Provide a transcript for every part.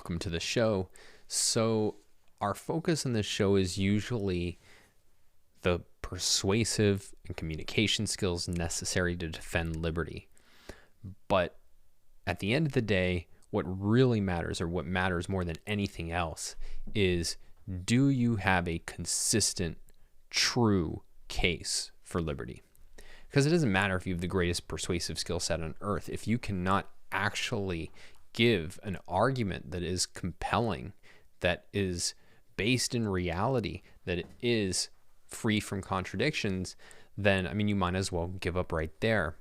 welcome to the show. So our focus on this show is usually the persuasive and communication skills necessary to defend liberty. But at the end of the day, what really matters, or what matters more than anything else, is do you have a consistent, true case for liberty? Because it doesn't matter if you have the greatest persuasive skill set on earth. If you cannot actually give an argument that is compelling, that is based in reality, that it is free from contradictions, then, you might as well give up right there.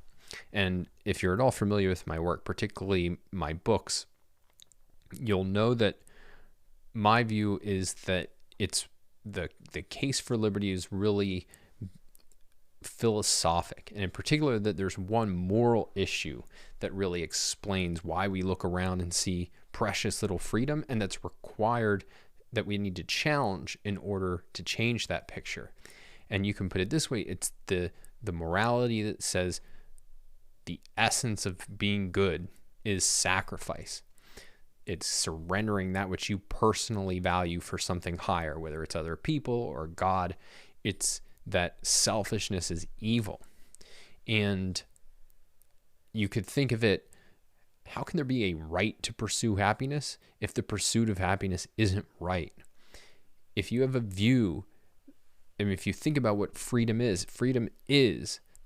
And if you're at all familiar with my work, particularly my books, you'll know that my view is that it's the case for liberty is really philosophic, and in particular that there's one moral issue that really explains why we look around and see precious little freedom, and that's required, that we need to challenge in order to change that picture. And you can put it this way: it's the morality that says the essence of being good is sacrifice. It's surrendering that which you personally value for something higher, whether it's other people or God. It's that selfishness is evil. And you could think of it, how can there be a right to pursue happiness if the pursuit of happiness isn't right? If you have a view, if you think about what freedom is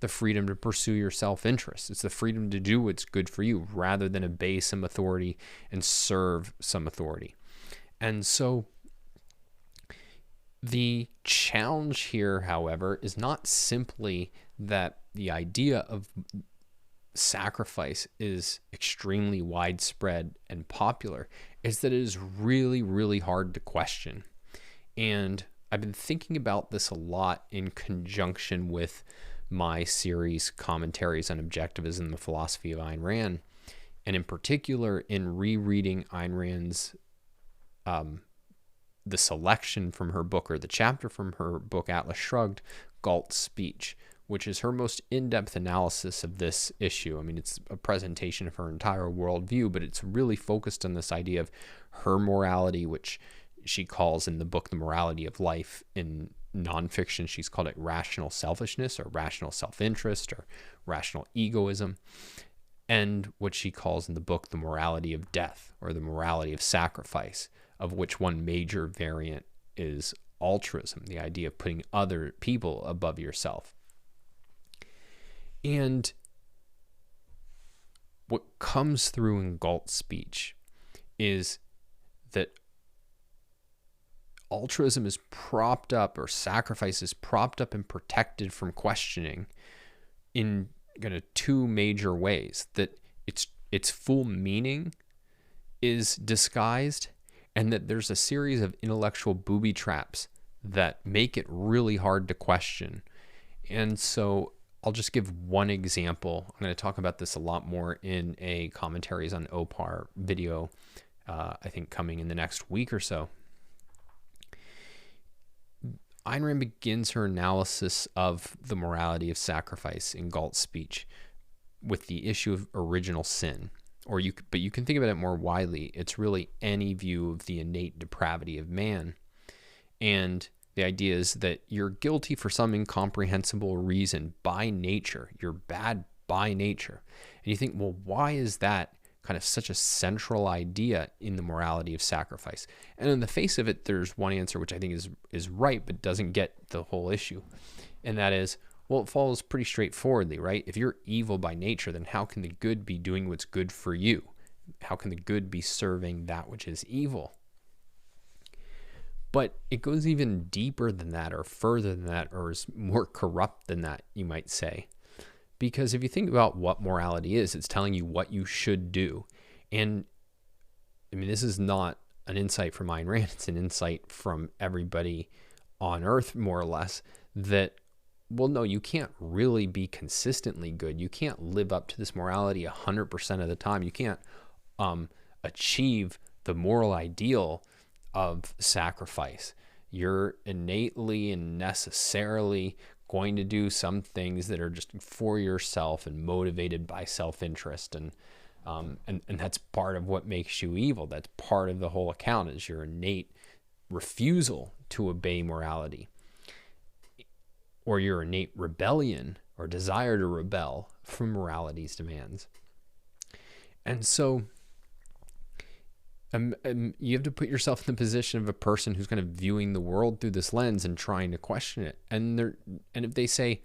the freedom to pursue your self-interest. It's the freedom to do what's good for you rather than obey some authority and serve some authority. And so the challenge here, however, is not simply that the idea of sacrifice is extremely widespread and popular. It's that it is really, really hard to question. And I've been thinking about this a lot in conjunction with my series Commentaries on Objectivism and the Philosophy of Ayn Rand, and in particular in rereading Ayn Rand's the selection from her book, or the chapter from her book Atlas Shrugged, Galt's Speech, which is her most in-depth analysis of this issue. It's a presentation of her entire worldview, but it's really focused on this idea of her morality, which she calls in the book the morality of life. In nonfiction, she's called it rational selfishness, or rational self-interest, or rational egoism, and what she calls in the book the morality of death, or the morality of sacrifice, of which one major variant is altruism, the idea of putting other people above yourself. And what comes through in Galt's speech is that altruism is propped up, or sacrifice is propped up and protected from questioning in two major ways. That its full meaning is disguised, and that there's a series of intellectual booby traps that make it really hard to question. And so I'll just give one example. I'm going to talk about this a lot more in a Commentaries on Opar video, I think coming in the next week or so. Ayn Rand begins her analysis of the morality of sacrifice in Galt's speech with the issue of original sin. But you can think about it more widely. It's really any view of the innate depravity of man. And the idea is that you're guilty for some incomprehensible reason by nature. You're bad by nature. And you think, well, why is that kind of such a central idea in the morality of sacrifice? And in the face of it, there's one answer which I think is right, but doesn't get the whole issue. And that is, well, it follows pretty straightforwardly, right? If you're evil by nature, then how can the good be doing what's good for you? How can the good be serving that which is evil? But it goes even deeper than that, or further than that, or is more corrupt than that, you might say. Because if you think about what morality is, it's telling you what you should do. And this is not an insight from Ayn Rand, it's an insight from everybody on earth, more or less, that, well, no, you can't really be consistently good. You can't live up to this morality 100% of the time. You can't achieve the moral ideal of sacrifice. You're innately and necessarily going to do some things that are just for yourself and motivated by self-interest. And And that's part of what makes you evil. That's part of the whole account, is your innate refusal to obey morality, or your innate rebellion or desire to rebel from morality's demands. And so you have to put yourself in the position of a person who's kind of viewing the world through this lens and trying to question it. And if they say,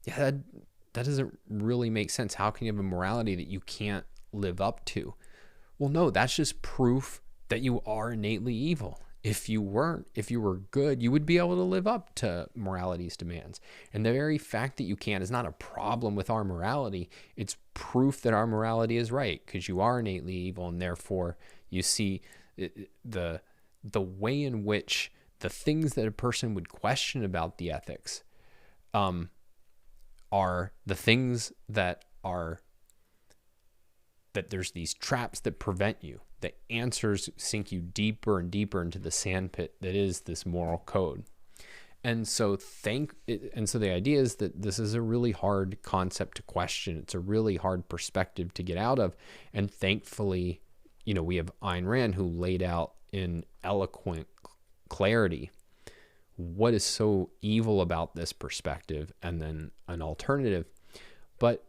yeah, that doesn't really make sense. How can you have a morality that you can't live up to? Well, no, that's just proof that you are innately evil. If you were good, you would be able to live up to morality's demands. And the very fact that you can't is not a problem with our morality. It's proof that our morality is right, because you are innately evil, and therefore you see the way in which the things that a person would question about the ethics are the things that there's these traps that prevent you. The answers sink you deeper and deeper into the sandpit that is this moral code. And so the idea is that this is a really hard concept to question. It's a really hard perspective to get out of. And thankfully, we have Ayn Rand, who laid out in eloquent clarity what is so evil about this perspective, and then an alternative. But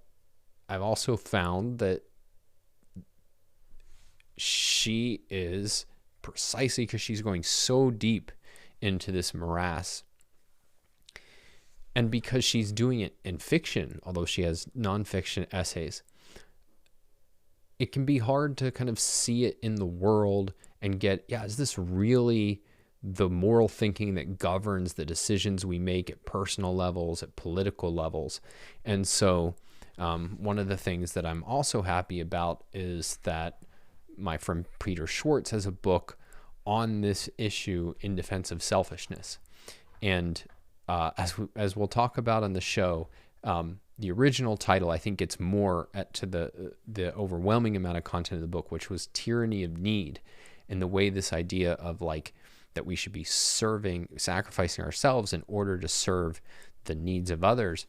I've also found that she is, precisely because she's going so deep into this morass, and because she's doing it in fiction, although she has nonfiction essays, it can be hard to kind of see it in the world and get, is this really the moral thinking that governs the decisions we make at personal levels, at political levels? And so one of the things that I'm also happy about is that my friend Peter Schwartz has a book on this issue, In Defense of Selfishness. And as we'll talk about on the show, the original title, I think, gets more to the overwhelming amount of content of the book, which was Tyranny of Need, and the way this idea of that we should be sacrificing ourselves in order to serve the needs of others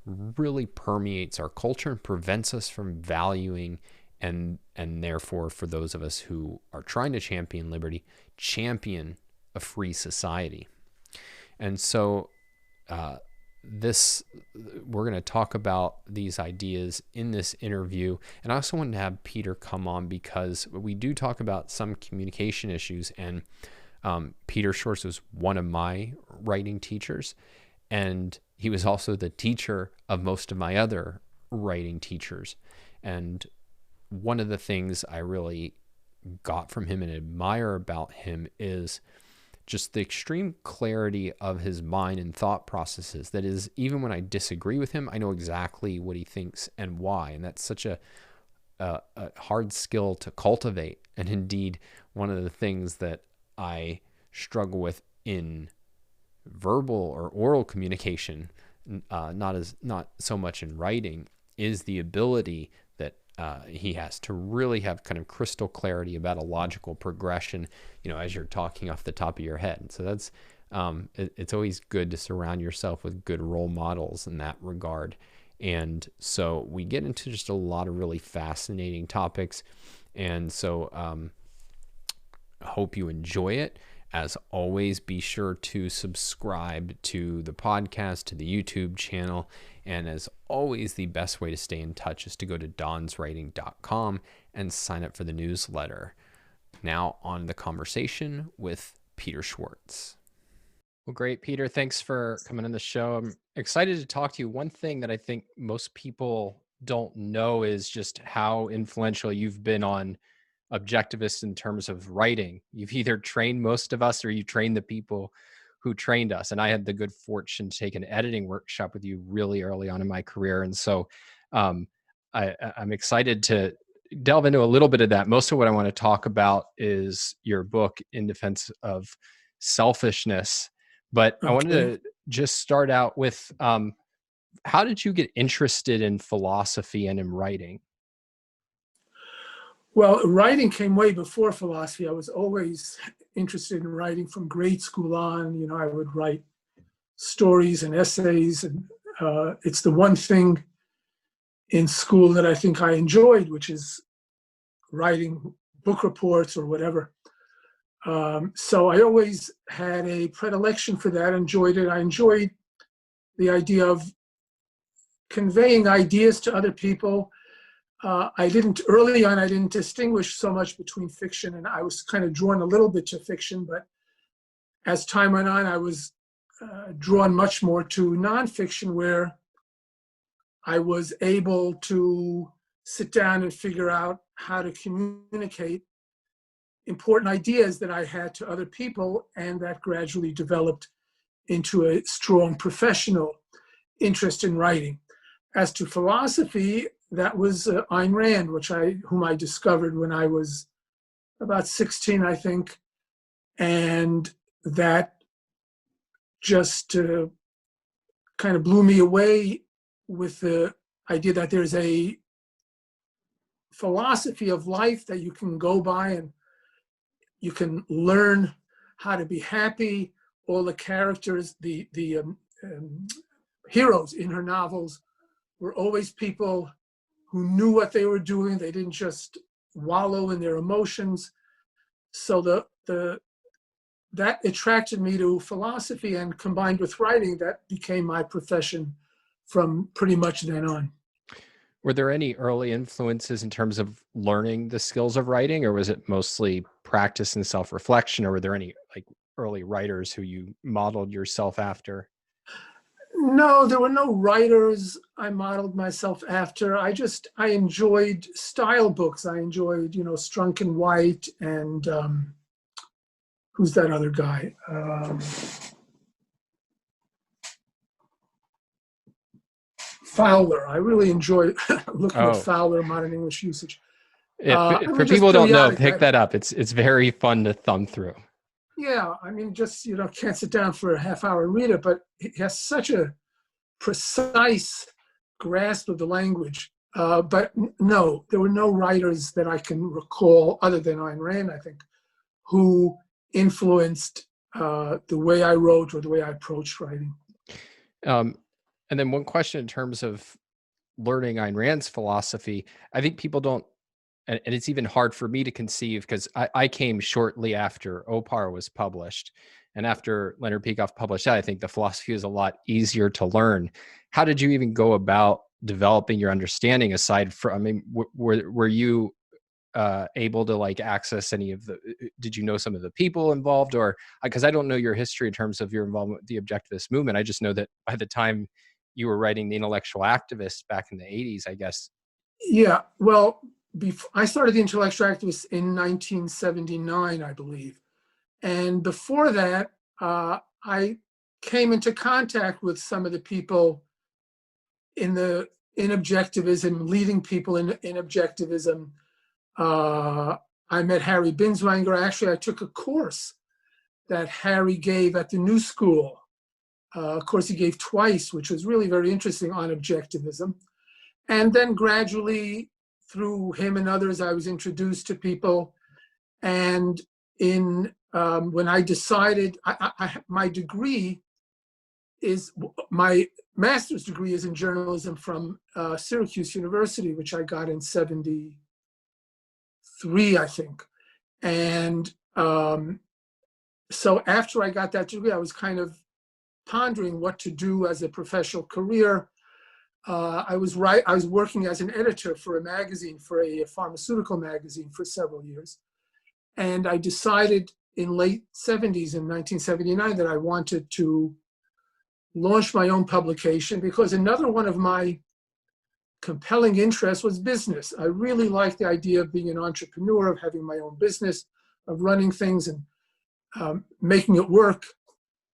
really permeates our culture and prevents us from valuing and therefore, for those of us who are trying to champion liberty, champion a free society. And so we're going to talk about these ideas in this interview. And I also wanted to have Peter come on because we do talk about some communication issues, and Peter Schwartz was one of my writing teachers, and he was also the teacher of most of my other writing teachers. And one of the things I really got from him and admire about him is just the extreme clarity of his mind and thought processes. That is, even when I disagree with him, I know exactly what he thinks and why. And that's such a hard skill to cultivate. And indeed, one of the things that I struggle with in verbal or oral communication, not so much in writing, is the ability that he has to really have kind of crystal clarity about a logical progression, as you're talking off the top of your head. And so that's, it's always good to surround yourself with good role models in that regard. And so we get into just a lot of really fascinating topics. And so I hope you enjoy it. As always, be sure to subscribe to the podcast, to the YouTube channel. And as always, the best way to stay in touch is to go to donswriting.com and sign up for the newsletter. Now on the conversation with Peter Schwartz. Well, great, Peter. Thanks for coming on the show. I'm excited to talk to you. One thing that I think most people don't know is just how influential you've been on objectivists in terms of writing. You've either trained most of us or you trained the people who trained us. And I had the good fortune to take an editing workshop with you really early on in my career. And so I'm excited to delve into a little bit of that. Most of what I want to talk about is your book, In Defense of Selfishness. But I wanted to just start out with, how did you get interested in philosophy and in writing? Well, writing came way before philosophy. I was always interested in writing from grade school on. I would write stories and essays, and it's the one thing in school that I think I enjoyed, which is writing book reports or whatever. So I always had a predilection for that, enjoyed it. I enjoyed the idea of conveying ideas to other people. Early on, I didn't distinguish so much between fiction, and I was kind of drawn a little bit to fiction, but as time went on, I was drawn much more to nonfiction, where I was able to sit down and figure out how to communicate important ideas that I had to other people, and that gradually developed into a strong professional interest in writing. As to philosophy, that was Ayn Rand, whom I discovered when I was about 16, I think, and that just kind of blew me away with the idea that there's a philosophy of life that you can go by and you can learn how to be happy. All the characters, the heroes in her novels were always people who knew what they were doing. They didn't just wallow in their emotions. So that attracted me to philosophy, and combined with writing, that became my profession from pretty much then on. Were there any early influences in terms of learning the skills of writing, or was it mostly practice and self-reflection, or were there any like early writers who you modeled yourself after? No, there were no writers I modeled myself after. I enjoyed style books. I enjoyed, Strunk and White, and who's that other guy? Fowler. I really enjoy looking at Fowler, modern English usage. For people who don't know, pick that up. It's very fun to thumb through. Yeah, I mean, just, can't sit down for a half hour and read it, but it has such a precise grasp of the language. But no, there were no writers that I can recall, other than Ayn Rand, I think, who influenced the way I wrote or the way I approached writing. And then one question in terms of learning Ayn Rand's philosophy, I think people don't, and it's even hard for me to conceive, because I came shortly after Opar was published. And after Leonard Peikoff published that, I think the philosophy is a lot easier to learn. How did you even go about developing your understanding, aside from, I mean, were you able to like access any of did you know some of the people involved, or, because I don't know your history in terms of your involvement with the objectivist movement. I just know that by the time you were writing The Intellectual Activist back in the 80s, I guess. Yeah, well, I started The Intellectual Activist in 1979, I believe. And before that, I came into contact with some of the people in objectivism, leading people in objectivism. I met Harry Binswanger. Actually, I took a course that Harry gave at the New School. A course he gave twice, which was really very interesting, on objectivism. And then gradually, through him and others, I was introduced to people. And when I decided, my master's degree is in journalism from Syracuse University, which I got in 73, I think. And so after I got that degree, I was kind of pondering what to do as a professional career. I was working as an editor for a magazine, for a pharmaceutical magazine, for several years. And I decided in late 70s, in 1979, that I wanted to launch my own publication, because another one of my compelling interests was business. I really liked the idea of being an entrepreneur, of having my own business, of running things and making it work.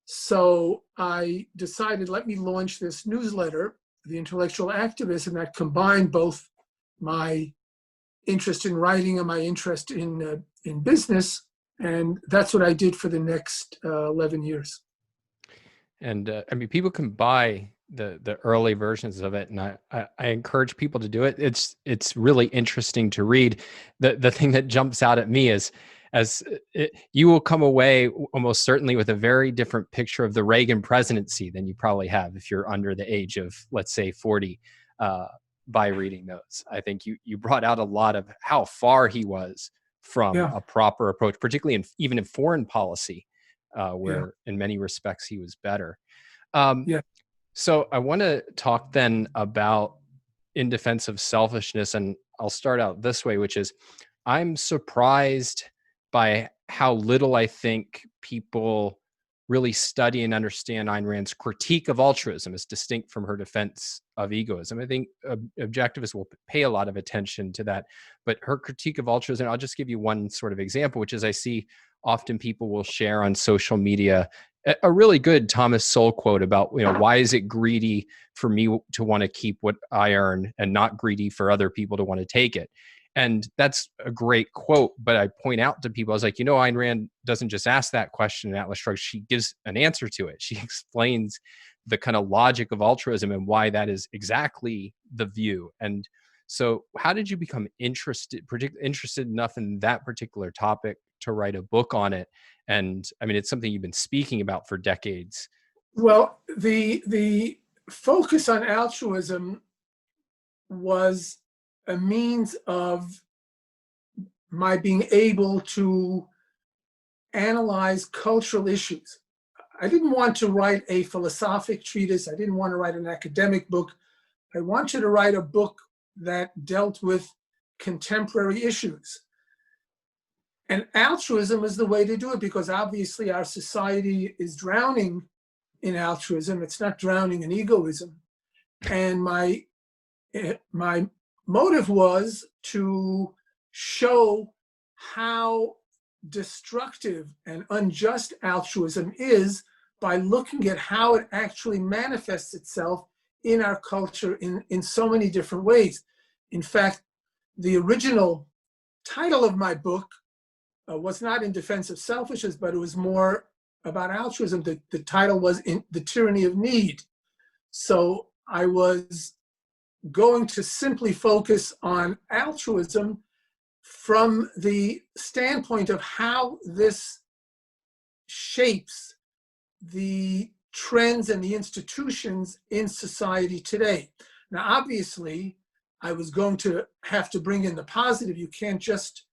So I decided, let me launch this newsletter, The Intellectual Activist, and that combined both my interest in writing and my interest in business. And that's what I did for the next 11 years. And I mean, people can buy the early versions of it, and I encourage people to do it. It's really interesting to read. The thing that jumps out at me is, you will come away almost certainly with a very different picture of the Reagan presidency than you probably have if you're under the age of, let's say, 40. by reading those. I think you brought out a lot of how far he was from Yeah, a proper approach, particularly even in foreign policy, yeah, where in many respects he was better. Um, yeah. so I want to talk then about In Defense of Selfishness, and I'll start out this way, which is I'm surprised by how little I think people really study and understand Ayn Rand's critique of altruism as distinct from her defense of egoism. I think objectivists will pay a lot of attention to that, but her critique of altruism, I'll just give you one sort of example, which is I see often people will share on social media a really good Thomas Sowell quote about, why is it greedy for me to want to keep what I earn and not greedy for other people to want to take it? And that's a great quote, but I point out to people, I was like, Ayn Rand doesn't just ask that question in Atlas Shrugged, she gives an answer to it. She explains the kind of logic of altruism and why that is exactly the view. And so how did you become interested enough in that particular topic to write a book on it? And I mean, it's something you've been speaking about for decades. Well, the focus on altruism was a means of my being able to analyze cultural issues. I didn't want to write a philosophic treatise. I didn't want to write an academic book. I wanted to write a book that dealt with contemporary issues. And altruism is the way to do it, because obviously our society is drowning in altruism. It's not drowning in egoism. And my motive was to show how destructive and unjust altruism is by looking at how it actually manifests itself in our culture in so many different ways. In fact, the original title of my book was not In Defense of Selfishness, but it was more about altruism. The title was The Tyranny of Need. So I was going to simply focus on altruism from the standpoint of how this shapes the trends and the institutions in society today. Now, obviously, I was going to have to bring in the positive. You can't just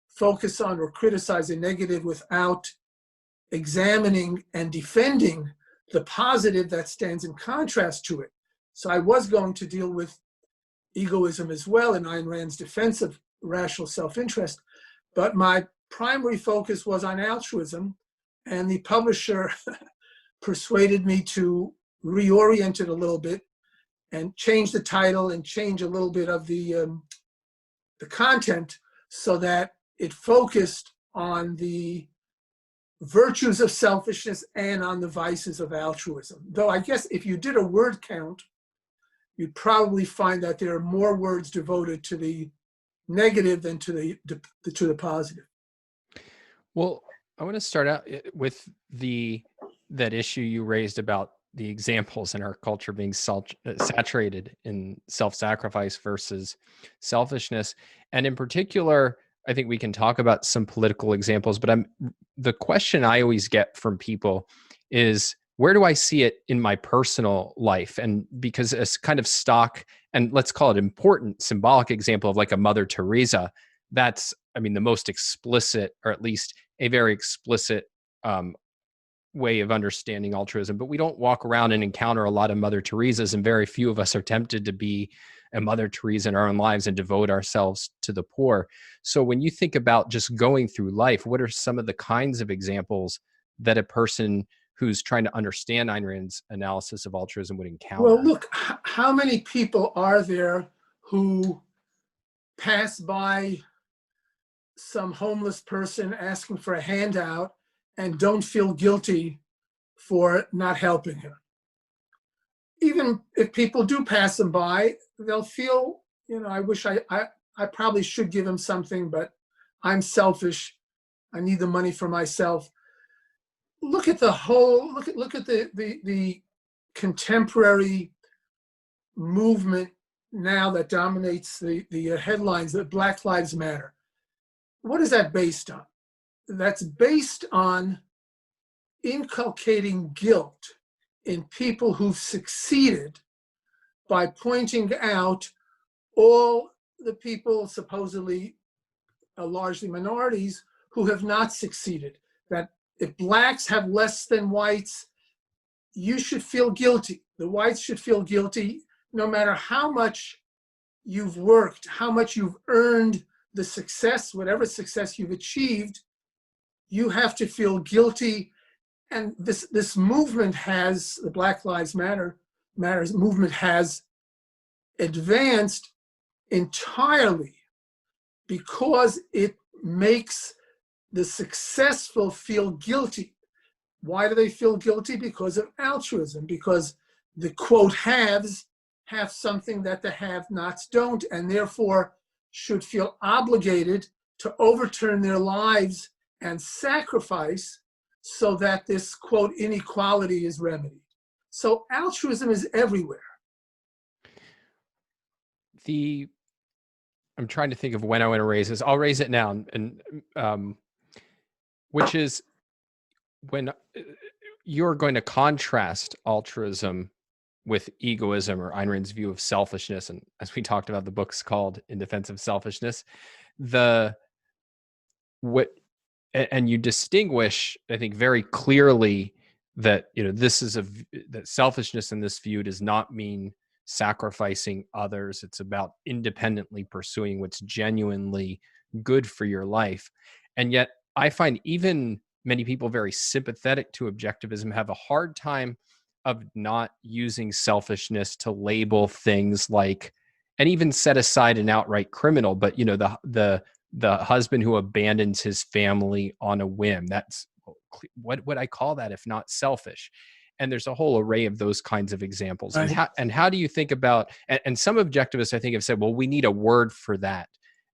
focus on or criticize the negative without examining and defending the positive that stands in contrast to it. So I was going to deal with egoism as well in Ayn Rand's Defense of Rational Self-Interest, but my primary focus was on altruism, and the publisher persuaded me to reorient it a little bit and change the title and change a little bit of the content so that it focused on the virtues of selfishness and on the vices of altruism. Though I guess if you did a word count, you'd probably find that there are more words devoted to the negative than to the positive. Well, I want to start out with that issue you raised about the examples in our culture being saturated in self-sacrifice versus selfishness. And in particular, I think we can talk about some political examples, but the question I always get from people is, where do I see it in my personal life? And because it's kind of stock, and let's call it important symbolic example of like a Mother Teresa, that's, I mean, the most explicit, or at least a very explicit way of understanding altruism. But we don't walk around and encounter a lot of Mother Teresas, and very few of us are tempted to be a Mother Teresa in our own lives and devote ourselves to the poor. So when you think about just going through life, what are some of the kinds of examples that a person who's trying to understand Ayn Rand's analysis of altruism would encounter? Well, look, how many people are there who pass by some homeless person asking for a handout and don't feel guilty for not helping him? Even if people do pass them by, they'll feel, I wish I probably should give him something, but I'm selfish. I need the money for myself. Look at the whole, look at the contemporary movement now that dominates the headlines, that Black Lives Matter. What is that based on? That's based on inculcating guilt in people who've succeeded by pointing out all the people, supposedly largely minorities, who have not succeeded. That if blacks have less than whites, you should feel guilty. The whites should feel guilty no matter how much you've worked, how much you've earned the success, whatever success you've achieved, you have to feel guilty. And this movement has, the Black Lives Matters movement has advanced entirely because it makes the successful feel guilty. Why do they feel guilty? Because of altruism, because the quote haves have something that the have-nots don't, and therefore should feel obligated to overturn their lives and sacrifice so that this quote inequality is remedied. So altruism is everywhere. I'm trying to think of when I want to raise this. I'll raise it now, and which is when you're going to contrast altruism with egoism, or Ayn Rand's view of selfishness. And as we talked about, the book's called In Defense of Selfishness. And you distinguish, I think, very clearly that, that selfishness in this view does not mean sacrificing others. It's about independently pursuing what's genuinely good for your life. And yet I find even many people very sympathetic to objectivism have a hard time of not using selfishness to label things like, and even set aside an outright criminal, but the husband who abandons his family on a whim, that's, what would I call that if not selfish? And there's a whole array of those kinds of examples. Right. And how do you think about, and some objectivists I think have said, well, we need a word for that.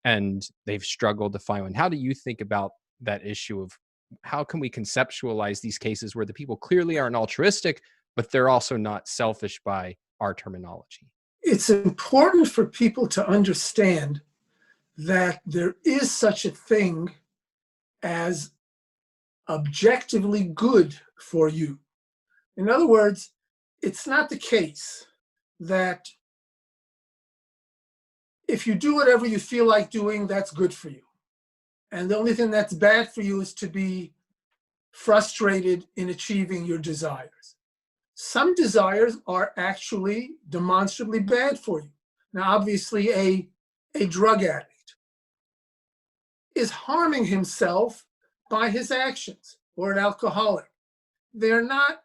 And they've struggled to find one. How do you think about that issue of how can we conceptualize these cases where the people clearly aren't altruistic, but they're also not selfish by our terminology? It's important for people to understand that there is such a thing as objectively good for you. In other words, it's not the case that if you do whatever you feel like doing, that's good for you. And the only thing that's bad for you is to be frustrated in achieving your desires. Some desires are actually demonstrably bad for you. Now, obviously, a drug addict is harming himself by his actions, or an alcoholic. They're not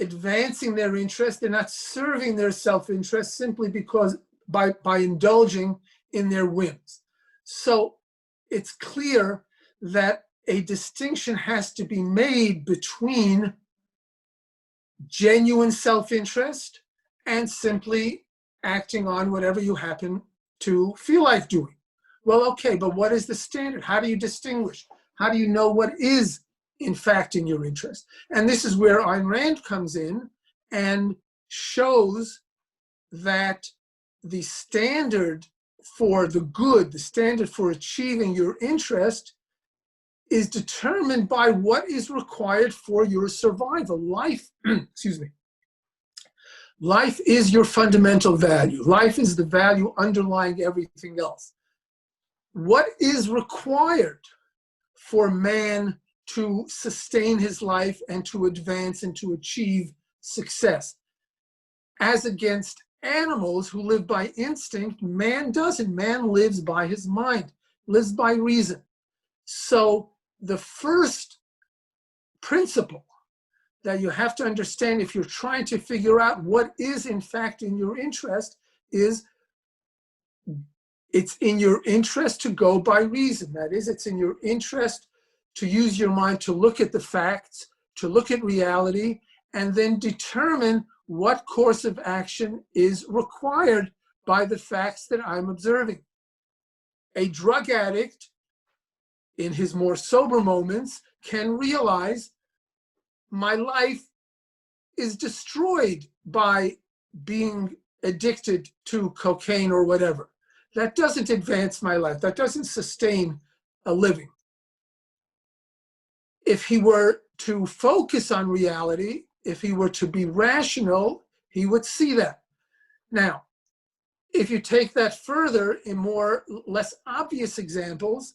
advancing their interest. They're not serving their self-interest simply because by indulging in their whims. So it's clear that a distinction has to be made between genuine self-interest and simply acting on whatever you happen to feel like doing. Well, okay, but what is the standard? How do you distinguish? How do you know what is in fact in your interest? And this is where Ayn Rand comes in and shows that the standard for the good, the standard for achieving your interest, is determined by what is required for your survival. Life, excuse me. Life is your fundamental value. Life is the value underlying everything else. What is required for man to sustain his life and to advance and to achieve success? As against animals who live by instinct, man doesn't. Man lives by his mind, lives by reason. So the first principle that you have to understand if you're trying to figure out what is in fact in your interest is it's in your interest to go by reason. That is, it's in your interest to use your mind to look at the facts, to look at reality, and then determine what course of action is required by the facts that I'm observing. A drug addict, in his more sober moments, can realize my life is destroyed by being addicted to cocaine or whatever. That doesn't advance my life. That doesn't sustain a living. If he were to focus on reality, if he were to be rational, he would see that. Now, If you take that further in less obvious examples,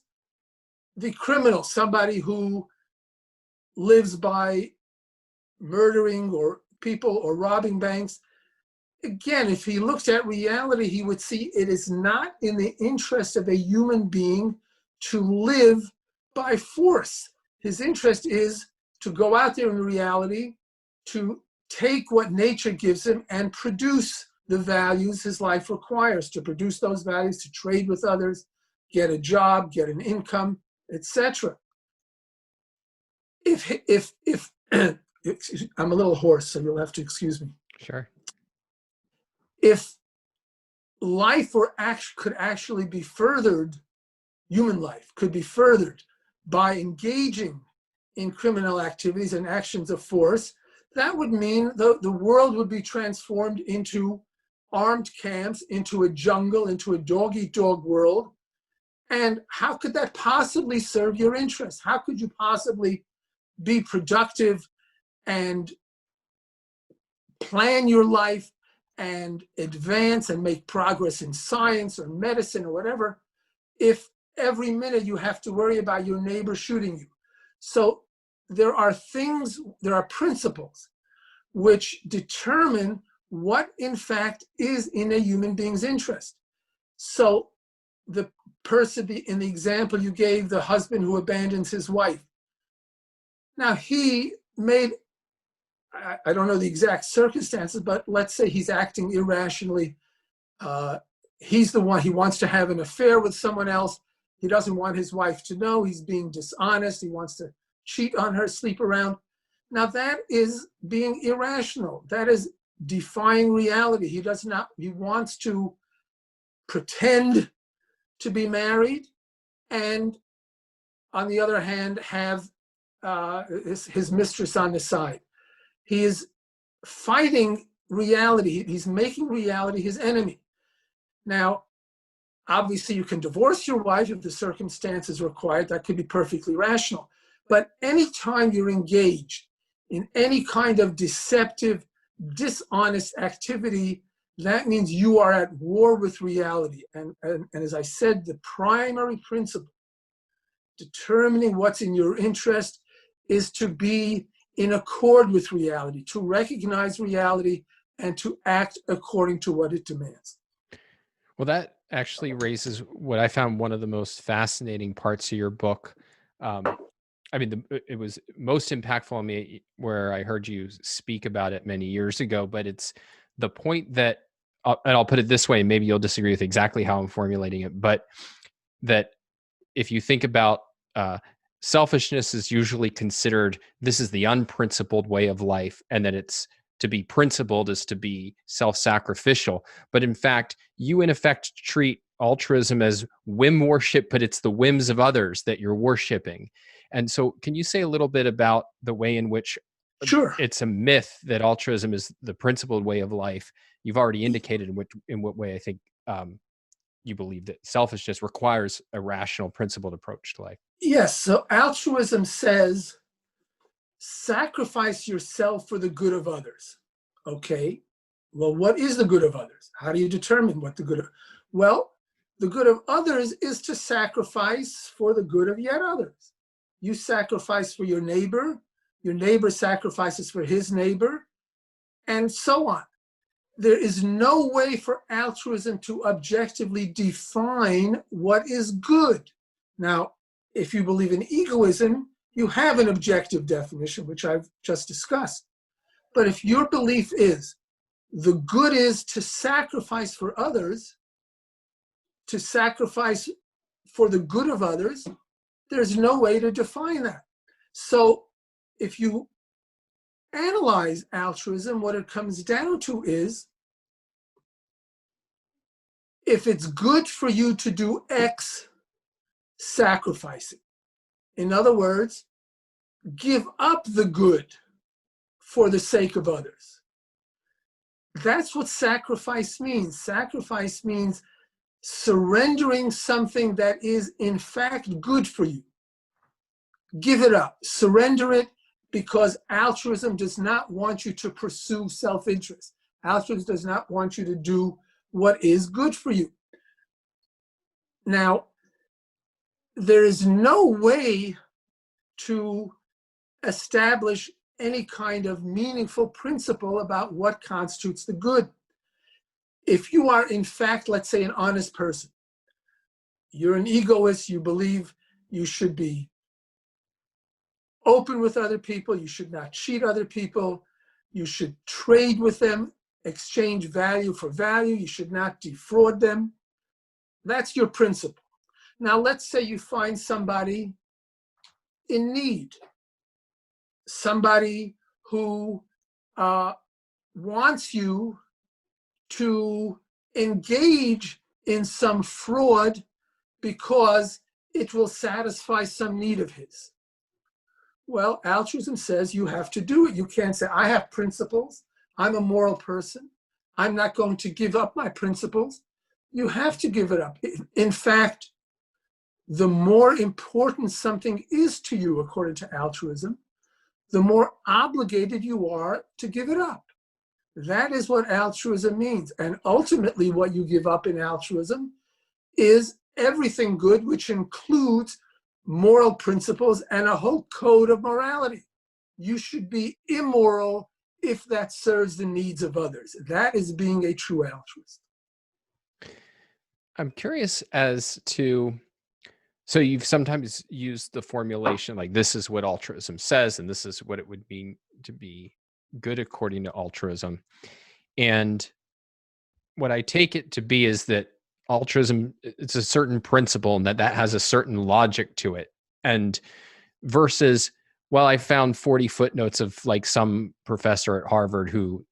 the criminal, somebody who lives by murdering or people or robbing banks, again, if he looked at reality, he would see it is not in the interest of a human being to live by force. His interest is to go out there in reality, to take what nature gives him and produce the values his life requires, to produce those values, to trade with others, get a job, get an income, etc. If I'm a little hoarse, so you'll have to excuse me. Sure. If life could actually be furthered, human life could be furthered by engaging in criminal activities and actions of force, that would mean the world would be transformed into armed camps, into a jungle, into a dog-eat-dog world. And how could that possibly serve your interests? How could you possibly be productive and plan your life and advance and make progress in science or medicine or whatever if every minute you have to worry about your neighbor shooting you? So there are principles which determine what in fact is in a human being's interest. So the person in the example you gave, the husband who abandons his wife. Now he made, I don't know the exact circumstances, but let's say he's acting irrationally. He's the one, he wants to have an affair with someone else. He doesn't want his wife to know. He's being dishonest. He wants to cheat on her, sleep around. Now that is being irrational. That is defying reality. He wants to pretend to be married and on the other hand have his mistress on the side. He is fighting reality. He's making reality his enemy. Now, obviously you can divorce your wife if the circumstances required. That could be perfectly rational. But anytime you're engaged in any kind of deceptive, dishonest activity, that means you are at war with reality. And as I said, the primary principle determining what's in your interest is to be in accord with reality, to recognize reality and to act according to what it demands. Well, that actually raises what I found one of the most fascinating parts of your book. It was most impactful on me where I heard you speak about it many years ago, but it's the point that, and I'll put it this way, maybe you'll disagree with exactly how I'm formulating it, but that if you think about selfishness is usually considered, this is the unprincipled way of life, and that it's to be principled is to be self-sacrificial. But in fact, you in effect treat altruism as whim worship, but it's the whims of others that you're worshiping. And so can you say a little bit about the way in which Sure. It's a myth that altruism is the principled way of life? You've already indicated in what way I think you believe that selfishness requires a rational, principled approach to life. Yes, so altruism says sacrifice yourself for the good of others. Okay, well, what is the good of others? How do you determine what the good of? Well, the good of others is to sacrifice for the good of yet others. You sacrifice for your neighbor sacrifices for his neighbor, and so on. There is no way for altruism to objectively define what is good. Now, if you believe in egoism, you have an objective definition, which I've just discussed. But if your belief is the good is to sacrifice for others, to sacrifice for the good of others, there's no way to define that. So if you analyze altruism, what it comes down to is, if it's good for you to do X, sacrifice it. In other words, give up the good for the sake of others. That's what sacrifice means. Sacrifice means surrendering something that is in fact good for you. Give it up, surrender it, because altruism does not want you to pursue self-interest. Altruism does not want you to do what is good for you. Now, there is no way to establish any kind of meaningful principle about what constitutes the good. If you are, in fact, let's say, an honest person, you're an egoist, you believe you should be open with other people, you should not cheat other people, you should trade with them, exchange value for value, you should not defraud them. That's your principle. Now, let's say you find somebody in need, somebody who wants you to engage in some fraud because it will satisfy some need of his. Well, altruism says you have to do it. You can't say, I have principles, I'm a moral person, I'm not going to give up my principles. You have to give it up. In fact, the more important something is to you, according to altruism, the more obligated you are to give it up. That is what altruism means. And ultimately, what you give up in altruism is everything good, which includes moral principles and a whole code of morality. You should be immoral if that serves the needs of others. That is being a true altruist. I'm curious as to, so you've sometimes used the formulation like this is what altruism says, and this is what it would mean to be good according to altruism. And what I take it to be is that altruism, it's a certain principle and that has a certain logic to it. And versus, well, I found 40 footnotes of like some professor at Harvard who,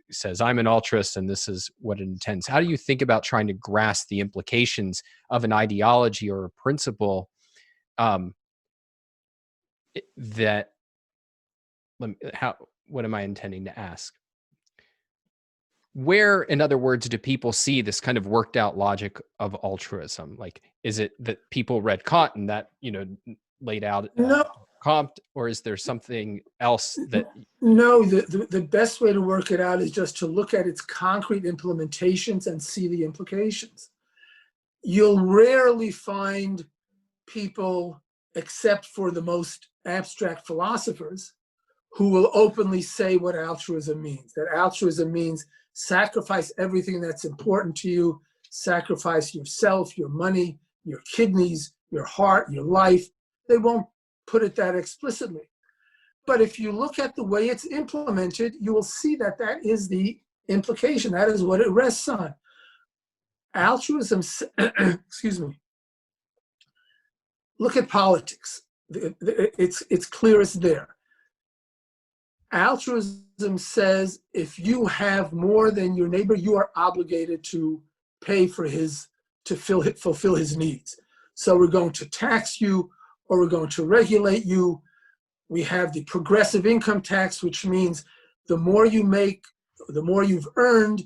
says I'm an altruist and this is what it intends. How do you think about trying to grasp the implications of an ideology or a principle what am I intending to ask? Where, in other words, do people see this kind of worked out logic of altruism? Like, is it that people read Kant and that, laid out Comte, or is there something else that? No, the best way to work it out is just to look at its concrete implementations and see the implications. You'll rarely find people, except for the most abstract philosophers, who will openly say what altruism means. That altruism means sacrifice everything that's important to you, sacrifice yourself, your money, your kidneys, your heart, your life. They won't put it that explicitly. But if you look at the way it's implemented, you will see that that is the implication. That is what it rests on. Altruism, excuse me. Look at politics. It's clearest there. Altruism says if you have more than your neighbor, you are obligated to pay for to fulfill his needs. So we're going to tax you, or we're going to regulate you. We have the progressive income tax, which means the more you make, the more you've earned,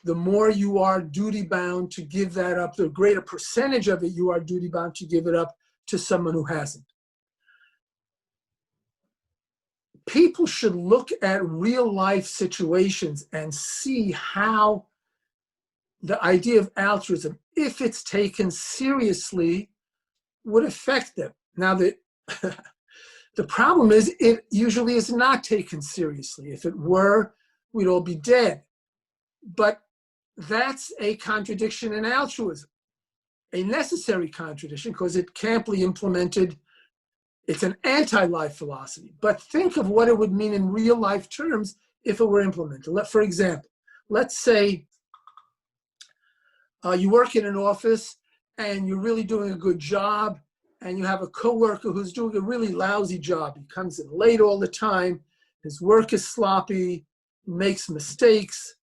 the more you are duty bound to give that up. The greater percentage of it you are duty bound to give it up to someone who hasn't. People should look at real life situations and see how the idea of altruism, if it's taken seriously, would affect them. Now, the problem is it usually is not taken seriously. If it were, we'd all be dead. But that's a contradiction in altruism, a necessary contradiction, because it can't be implemented. It's an anti-life philosophy. But think of what it would mean in real life terms if it were implemented. For example, let's say you work in an office and you're really doing a good job, and you have a coworker who's doing a really lousy job. He comes in late all the time. His work is sloppy, makes mistakes.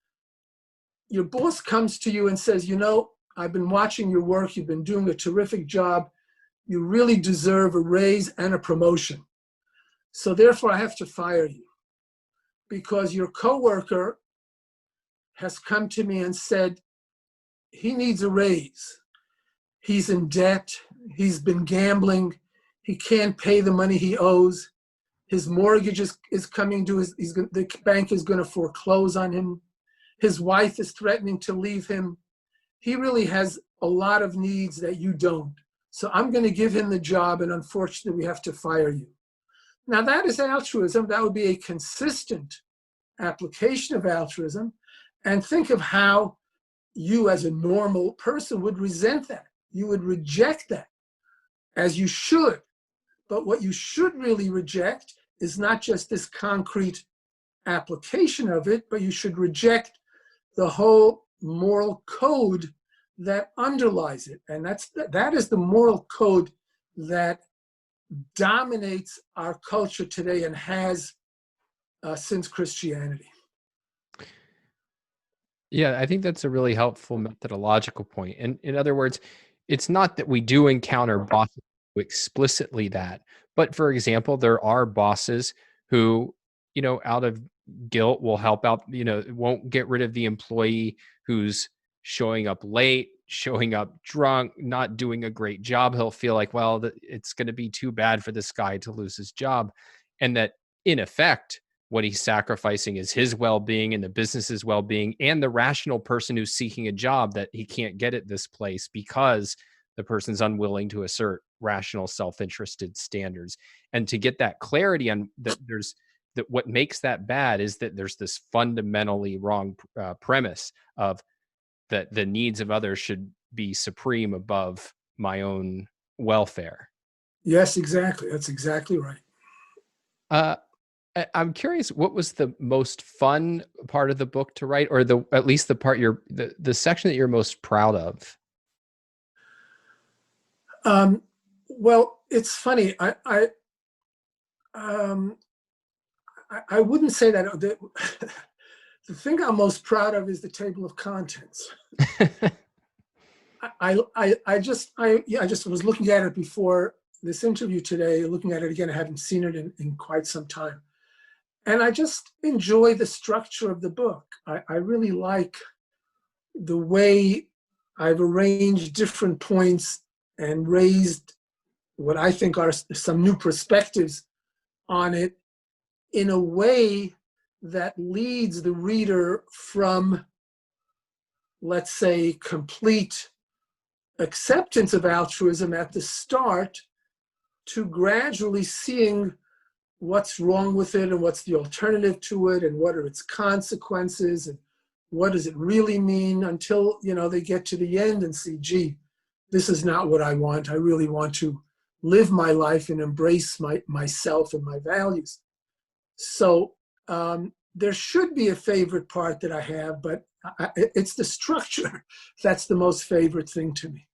Your boss comes to you and says, I've been watching your work. You've been doing a terrific job. You really deserve a raise and a promotion. So therefore, I have to fire you because your coworker has come to me and said he needs a raise. He's in debt. He's been gambling. He can't pay the money he owes. His mortgage is coming due. The bank is going to foreclose on him. his wife is threatening to leave him. He really has a lot of needs that you don't. So I'm going to give him the job, and unfortunately, we have to fire you. Now, that is altruism. That would be a consistent application of altruism. And think of how you, as a normal person, would resent that. You would reject that, as you should. But what you should really reject is not just this concrete application of it, but you should reject the whole moral code that underlies it. And that is the moral code that dominates our culture today and has since Christianity. Yeah, I think that's a really helpful methodological point. And in other words, it's not that we do encounter bosses who explicitly that, but for example, there are bosses who, out of guilt will help out, won't get rid of the employee who's showing up late, showing up drunk, not doing a great job. He'll feel like, well, it's going to be too bad for this guy to lose his job. And that in effect, what he's sacrificing is his well-being and the business's well-being and the rational person who's seeking a job that he can't get at this place because the person's unwilling to assert rational, self-interested standards. And to get that clarity on that, that what makes that bad is that there's this fundamentally wrong premise of that the needs of others should be supreme above my own welfare. Yes, exactly. That's exactly right. I'm curious, what was the most fun part of the book to write, or at least the part the section that you're most proud of? Well, it's funny. I wouldn't say that. The thing I'm most proud of is the table of contents. I just was looking at it before this interview today, looking at it again. I haven't seen it in quite some time. And I just enjoy the structure of the book. I really like the way I've arranged different points and raised what I think are some new perspectives on it in a way that leads the reader from, let's say, complete acceptance of altruism at the start to gradually seeing what's wrong with it and what's the alternative to it and what are its consequences and what does it really mean until, they get to the end and see, gee, this is not what I want. I really want to live my life and embrace myself and my values. So there should be a favorite part that I have, but it's the structure that's the most favorite thing to me.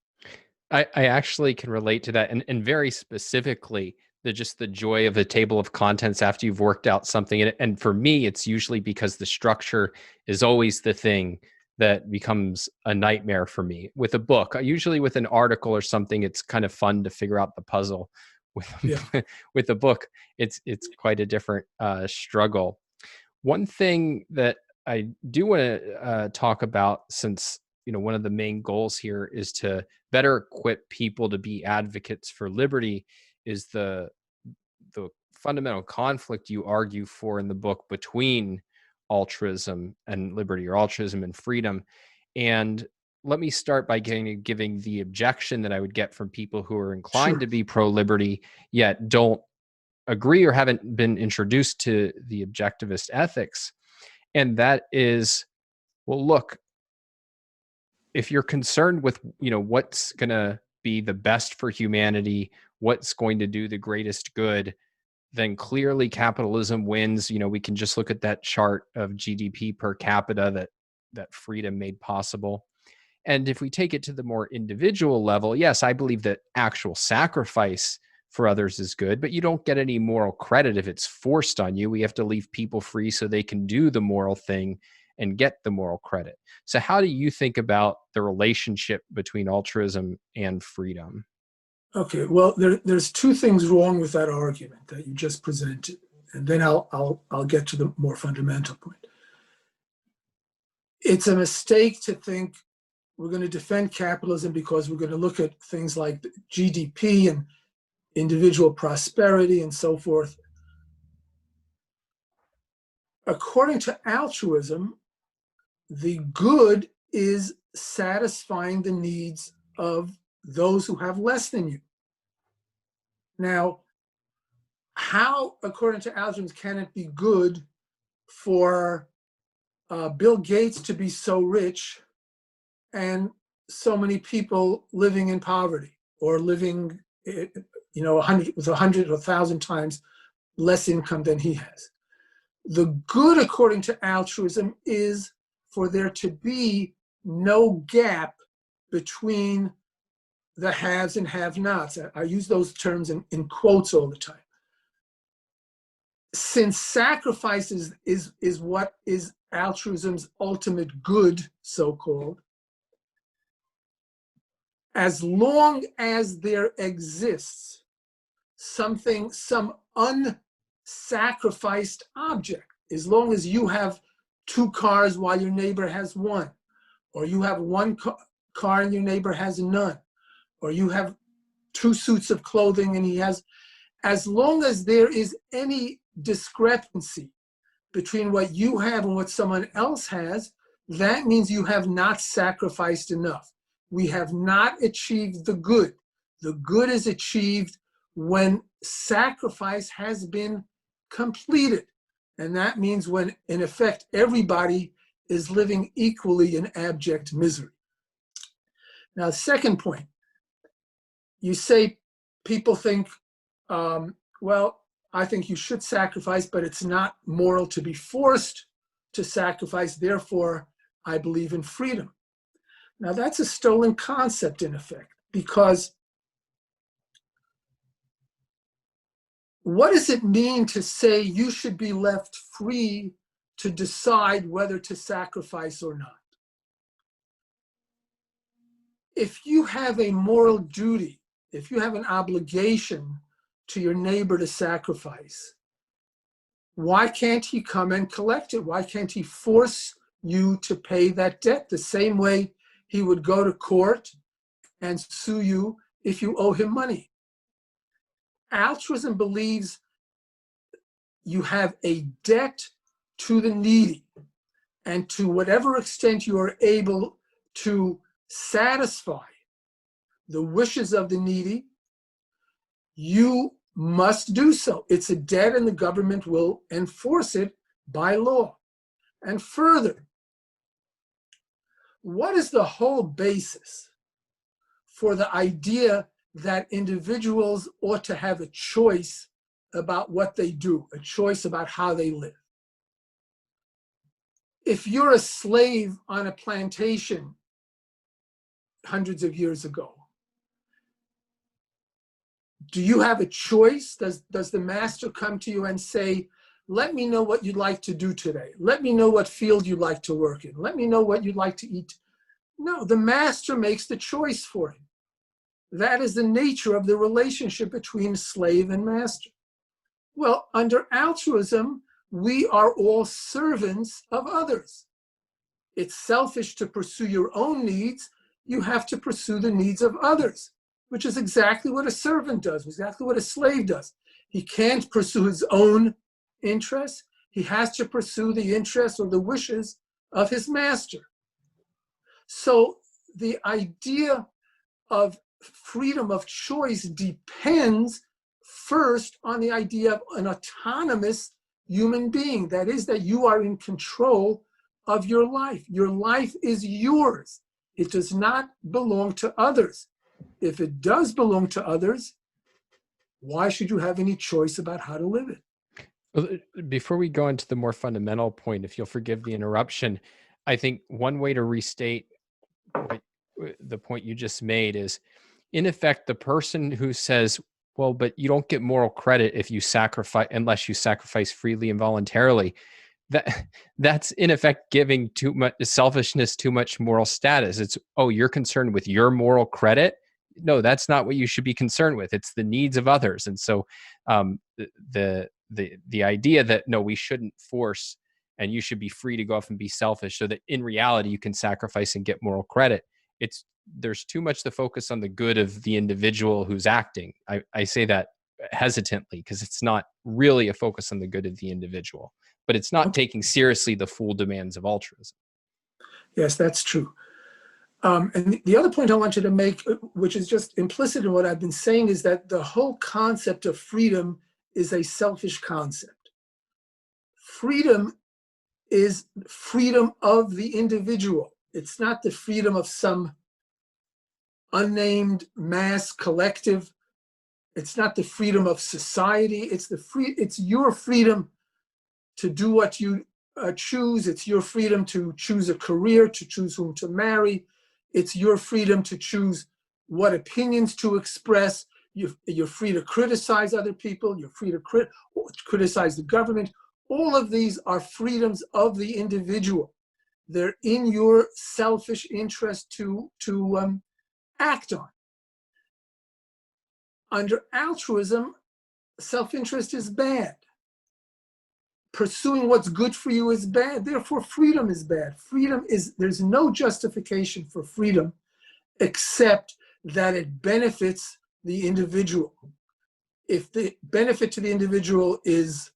I actually can relate to that, and very specifically, the joy of a table of contents after you've worked out something. And for me, it's usually because the structure is always the thing that becomes a nightmare for me with a book. Usually with an article or something, it's kind of fun to figure out the puzzle. With a book, it's quite a different struggle. One thing that I do want to talk about, since one of the main goals here is to better equip people to be advocates for liberty, is the fundamental conflict you argue for in the book between altruism and liberty, or altruism and freedom. And let me start by giving the objection that I would get from people who are inclined to be pro-liberty, yet don't agree or haven't been introduced to the objectivist ethics. And that is, well, look, if you're concerned with, what's going to be the best for humanity, what's going to do the greatest good, then clearly capitalism wins. We can just look at that chart of GDP per capita that freedom made possible. And if we take it to the more individual level, yes, I believe that actual sacrifice for others is good, but you don't get any moral credit if it's forced on you. We have to leave people free so they can do the moral thing and get the moral credit. So how do you think about the relationship between altruism and freedom? Okay, well, there's two things wrong with that argument that you just presented, and then I'll get to the more fundamental point. It's a mistake to think we're going to defend capitalism because we're going to look at things like GDP and individual prosperity and so forth. According to altruism, the good is satisfying the needs of those who have less than you. Now, how, according to Altruism, can it be good for Bill Gates to be so rich and so many people living in poverty or living, with 100 or 1,000 times less income than he has? The good, according to altruism, is for there to be no gap between the haves and have-nots. I use those terms in quotes all the time. Since sacrifice is what is altruism's ultimate good, so-called, as long as there exists some unsacrificed object, as long as you have 2 cars while your neighbor has 1, or you have 1 car and your neighbor has none, or you have 2 suits of clothing and he has, as long as there is any discrepancy between what you have and what someone else has, that means you have not sacrificed enough. We have not achieved the good. The good is achieved when sacrifice has been completed. And that means when, in effect, everybody is living equally in abject misery. Now, second point, you say people think, well, I think you should sacrifice, but it's not moral to be forced to sacrifice. Therefore, I believe in freedom. Now, that's a stolen concept, in effect, because what does it mean to say you should be left free to decide whether to sacrifice or not? If you have a moral duty, if you have an obligation to your neighbor to sacrifice, why can't he come and collect it? Why can't he force you to pay that debt the same way he would go to court and sue you if you owe him money? Altruism believes you have a debt to the needy, and to whatever extent you are able to satisfy the wishes of the needy, you must do so. It's a debt and the government will enforce it by law. And further, what is the whole basis for the idea that individuals ought to have a choice about what they do, a choice about how they live? If you're a slave on a plantation hundreds of years ago, do you have a choice? Does the master come to you and say, let me know what you'd like to do today. Let me know what field you'd like to work in. Let me know what you'd like to eat. No, the master makes the choice for him. That is the nature of the relationship between slave and master. Well, under altruism, we are all servants of others. It's selfish to pursue your own needs. You have to pursue the needs of others, which is exactly what a servant does, exactly what a slave does. He can't pursue his own interests. He has to pursue the interests or the wishes of his master. So the idea of freedom of choice depends first on the idea of an autonomous human being. That is, that you are in control of your life. Your life is yours. It does not belong to others. If it does belong to others, why should you have any choice about how to live it? Well, before we go into the more fundamental point, if you'll forgive the interruption, I think one way to restate the point you just made is, in effect, the person who says, well, but you don't get moral credit if you sacrifice, unless you sacrifice freely and voluntarily. That's in effect giving too much selfishness, too much moral status. It's, oh, you're concerned with your moral credit? No, that's not what you should be concerned with. It's the needs of others. And so the idea that, no, we shouldn't force and you should be free to go off and be selfish so that in reality you can sacrifice and get moral credit. There's too much the focus on the good of the individual who's acting. I say that hesitantly because it's not really a focus on the good of the individual, but it's not taking seriously the full demands of altruism. Yes, that's true. And the other point I wanted to make, which is just implicit in what I've been saying, is that the whole concept of freedom is a selfish concept. Freedom is freedom of the individual. It's not the freedom of some unnamed mass collective. It's not the freedom of society. It's your freedom to do what you choose. It's your freedom to choose a career, to choose whom to marry. It's your freedom to choose what opinions to express. You're free to criticize other people. You're free to criticize the government. All of these are freedoms of the individual. They're in your selfish interest to act on. Under altruism, self-interest is bad. Pursuing what's good for you is bad. Therefore, freedom is bad. There's no justification for freedom except that it benefits the individual. If the benefit to the individual is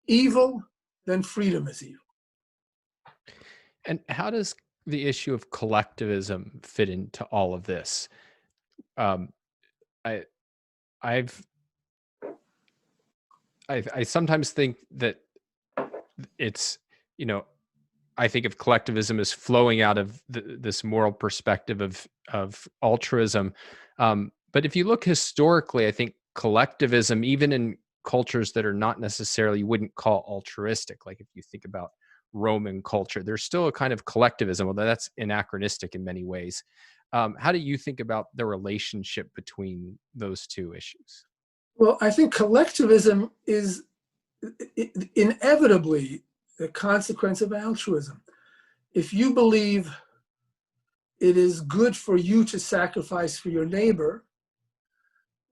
evil, then freedom is evil. And how does the issue of collectivism fit into all of this? I sometimes think that it's, I think of collectivism as flowing out of this moral perspective of altruism. But if you look historically, I think collectivism, even in cultures that are not necessarily, you wouldn't call altruistic, like if you think about Roman culture, there's still a kind of collectivism, although that's anachronistic in many ways. How do you think about the relationship between those two issues? Well, I think collectivism is inevitably the consequence of altruism. If you believe it is good for you to sacrifice for your neighbor,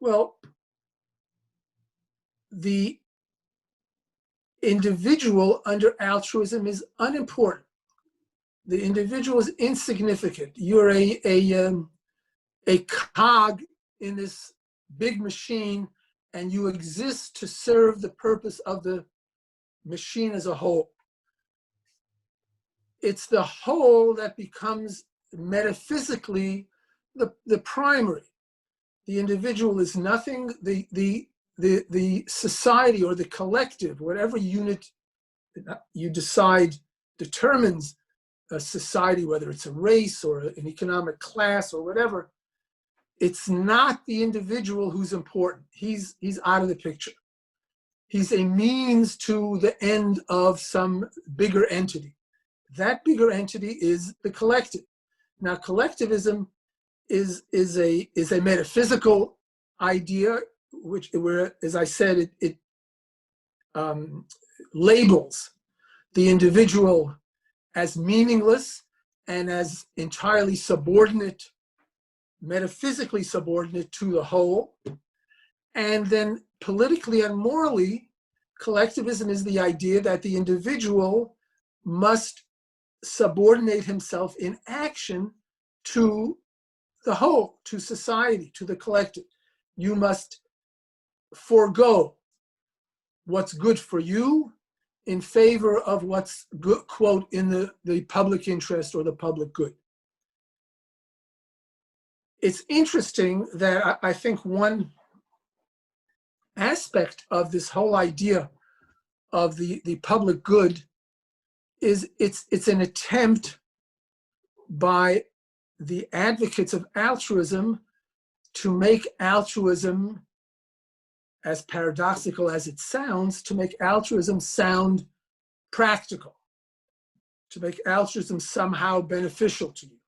well, the individual under altruism is unimportant. The individual is insignificant. You're a cog in this big machine, and you exist to serve the purpose of the machine as a whole. It's the whole that becomes metaphysically the primary. The individual is nothing. The society or the collective, whatever unit you decide determines a society, whether it's a race or an economic class or whatever, it's not the individual who's important. He's out of the picture. He's a means to the end of some bigger entity. That bigger entity is the collective. Now, collectivism is a metaphysical idea, where, as I said, it labels the individual as meaningless and as entirely subordinate, metaphysically subordinate to the whole. And then politically and morally, collectivism is the idea that the individual must subordinate himself in action to the whole, to society, to the collective. You must forego what's good for you in favor of what's good, quote, in the public interest or the public good. It's interesting that I think one aspect of this whole idea of the public good is it's an attempt by the advocates of altruism to make altruism, as paradoxical as it sounds, to make altruism sound practical, to make altruism somehow beneficial to you.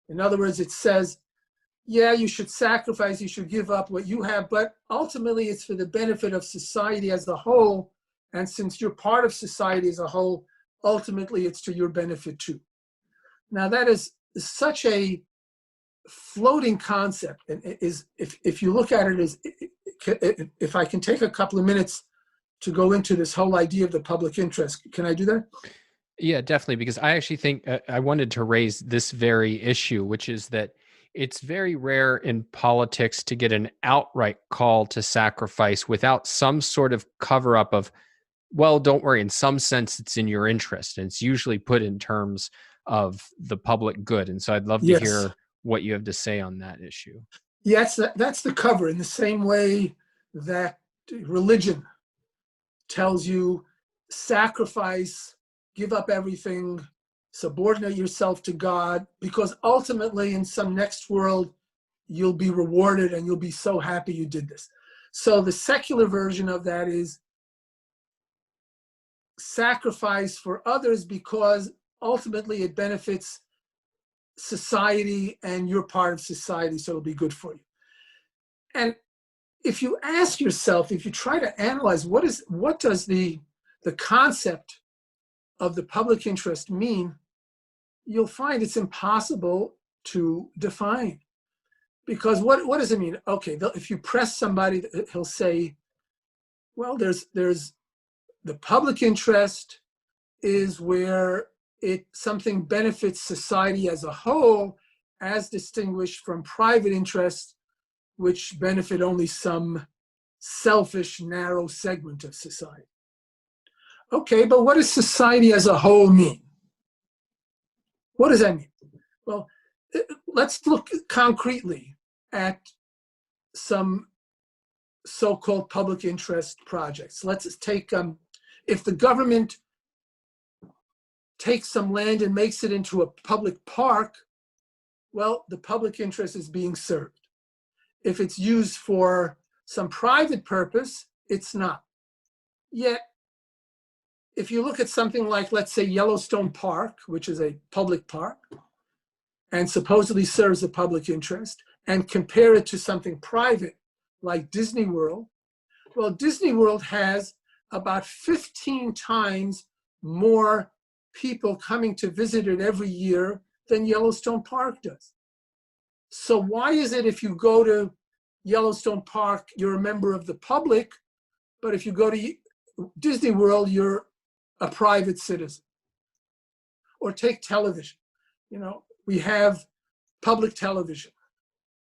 In other words, it says, yeah, you should sacrifice, you should give up what you have, but ultimately it's for the benefit of society as a whole. And since you're part of society as a whole, ultimately it's to your benefit too. Now that is such a floating concept, and is if you look at it as, if I can take a couple of minutes to go into this whole idea of the public interest, can I do that? Yeah, definitely, because I actually think I wanted to raise this very issue, which is that it's very rare in politics to get an outright call to sacrifice without some sort of cover up of, well, don't worry, in some sense, it's in your interest. And it's usually put in terms of the public good. And so I'd love to Yes. hear what you have to say on that issue. Yes, that's the cover. In the same way that religion tells you sacrifice, give up everything, subordinate yourself to God, because ultimately in some next world, you'll be rewarded and you'll be so happy you did this. So the secular version of that is sacrifice for others because ultimately it benefits society and you're part of society, so it'll be good for you. And if you ask yourself, if you try to analyze what does the concept of the public interest mean, you'll find it's impossible to define. Because what does it mean? Okay, if you press somebody, he'll say, well, there's the public interest is where something benefits society as a whole, as distinguished from private interests, which benefit only some selfish, narrow segment of society. Okay, but what does society as a whole mean? What does that mean? Well, let's look concretely at some so-called public interest projects. Let's take, if the government takes some land and makes it into a public park, well, the public interest is being served. If it's used for some private purpose, it's not. Yet, if you look at something like, let's say, Yellowstone Park, which is a public park, and supposedly serves the public interest, and compare it to something private like Disney World, well, Disney World has about 15 times more people coming to visit it every year than Yellowstone Park does. So why is it if you go to Yellowstone Park, you're a member of the public, but if you go to Disney World, you're a private citizen? Or take television. You know, we have public television,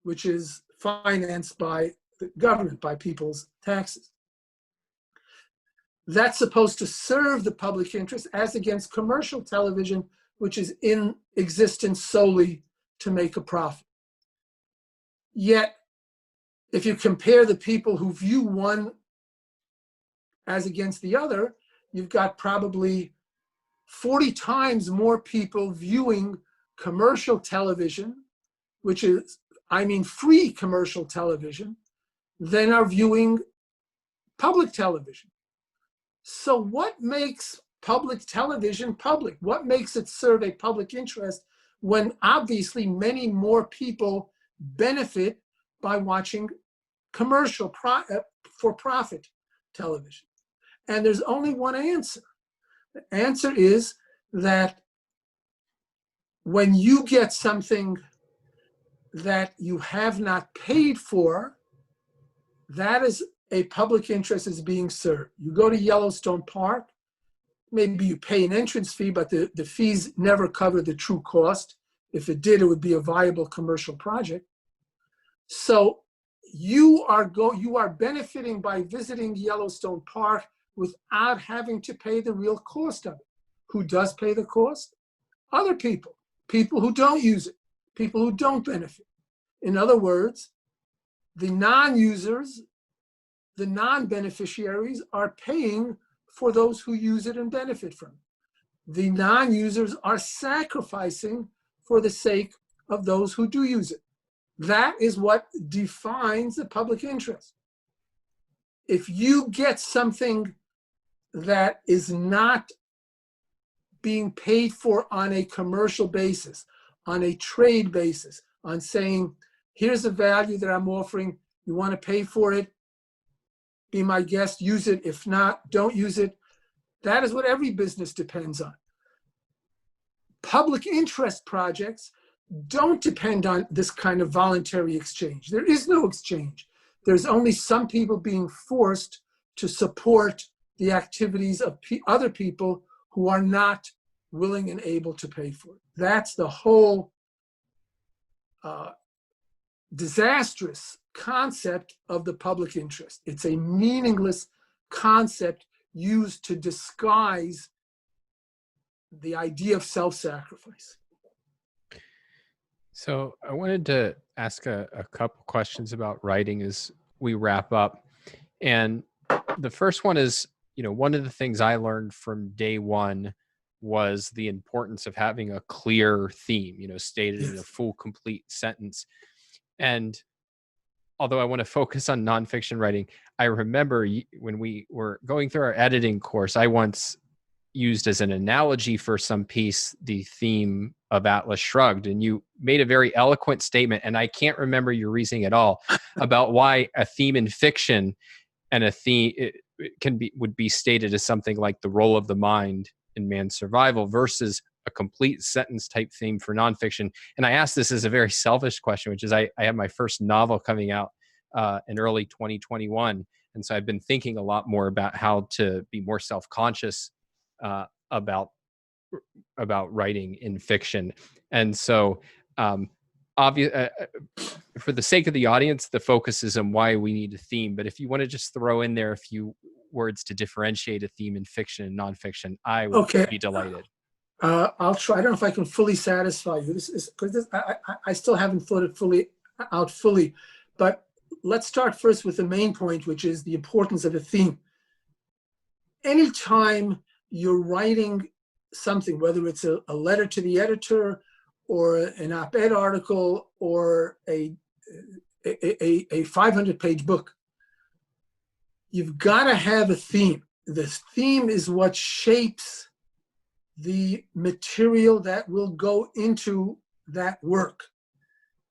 which is financed by the government, by people's taxes. That's supposed to serve the public interest as against commercial television, which is in existence solely to make a profit. Yet, if you compare the people who view one as against the other, you've got probably 40 times more people viewing commercial television, which is, I mean, free commercial television, than are viewing public television. So what makes public television public? What makes it serve a public interest when obviously many more people benefit by watching commercial for-profit television? And there's only one answer. The answer is that when you get something that you have not paid for, that is a public interest is being served. You go to Yellowstone Park, maybe you pay an entrance fee, but the fees never cover the true cost. If it did, it would be a viable commercial project. So you are benefiting by visiting Yellowstone Park without having to pay the real cost of it. Who does pay the cost? Other people, people who don't use it, people who don't benefit. In other words, the non-users, the non-beneficiaries are paying for those who use it and benefit from it. The non-users are sacrificing for the sake of those who do use it. That is what defines the public interest. If you get something that is not being paid for on a commercial basis, on a trade basis, on saying, here's the value that I'm offering, you want to pay for it, be my guest, use it. If not, don't use it. That is what every business depends on. Public interest projects don't depend on this kind of voluntary exchange. There is no exchange. There's only some people being forced to support the activities of other people who are not willing and able to pay for it. That's the whole disastrous concept of the public interest. It's a meaningless concept used to disguise the idea of self-sacrifice. So I wanted to ask a couple questions about writing as we wrap up. And the first one is, one of the things I learned from day one was the importance of having a clear theme, stated in a full, complete sentence. And although I want to focus on nonfiction writing, I remember when we were going through our editing course, I once used as an analogy for some piece the theme of Atlas Shrugged, and you made a very eloquent statement, and I can't remember your reasoning at all about why a theme in fiction and a theme would be stated as something like the role of the mind in man's survival versus a complete sentence type theme for nonfiction. And I asked this as a very selfish question, which is I have my first novel coming out in early 2021, and so I've been thinking a lot more about how to be more self-conscious about writing in fiction. And so for the sake of the audience, the focus is on why we need a theme. But if you want to just throw in there a few words to differentiate a theme in fiction and nonfiction, I would be delighted. I'll try. I don't know if I can fully satisfy you. This is because I still haven't thought it fully. But let's start first with the main point, which is the importance of a theme. Anytime you're writing something, whether it's a letter to the editor or an op-ed article or a 500-page book, you've got to have a theme. This theme is what shapes the material that will go into that work.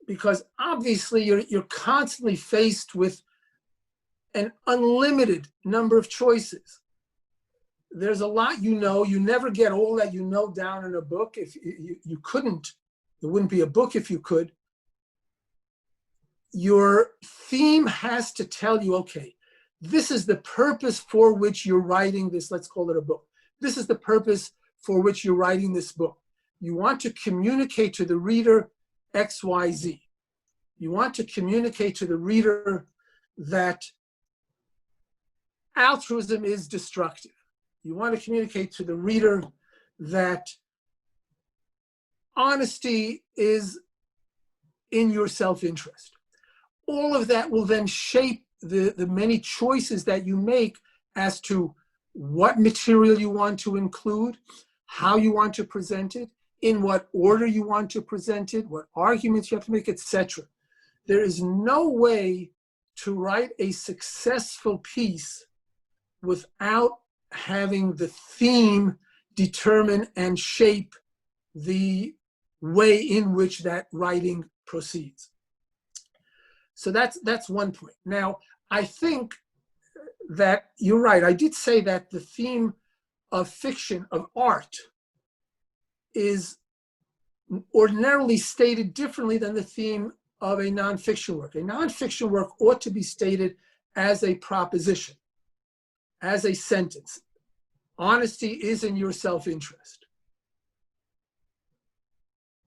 Because obviously you're constantly faced with an unlimited number of choices. There's a lot you never get all that you know down in a book. If you couldn't, there wouldn't be a book if you could. Your theme has to tell you, okay, this is the purpose for which you're writing this, let's call it a book. This is the purpose for which you're writing this book. You want to communicate to the reader X, Y, Z. You want to communicate to the reader that altruism is destructive. You want to communicate to the reader that honesty is in your self-interest. All of that will then shape the many choices that you make as to what material you want to include, how you want to present it, in what order you want to present it, what arguments you have to make, etc. There is no way to write a successful piece without having the theme determine and shape the way in which that writing proceeds. So that's one point. Now, I think that you're right. I did say that the theme of fiction, of art, is ordinarily stated differently than the theme of a nonfiction work. A nonfiction work ought to be stated as a proposition, as a sentence. Honesty is in your self-interest.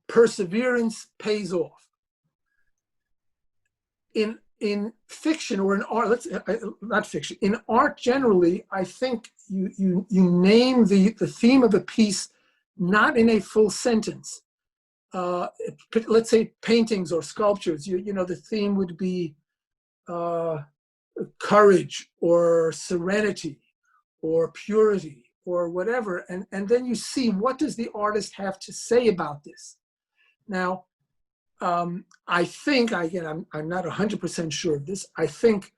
Perseverance pays off. In fiction or in art, not fiction, in art generally, I think you name the theme of a piece not in a full sentence. Let's say paintings or sculptures, the theme would be courage or serenity or purity or whatever. And then you see, what does the artist have to say about this? Now, I think, again, I'm not 100% sure of this. I think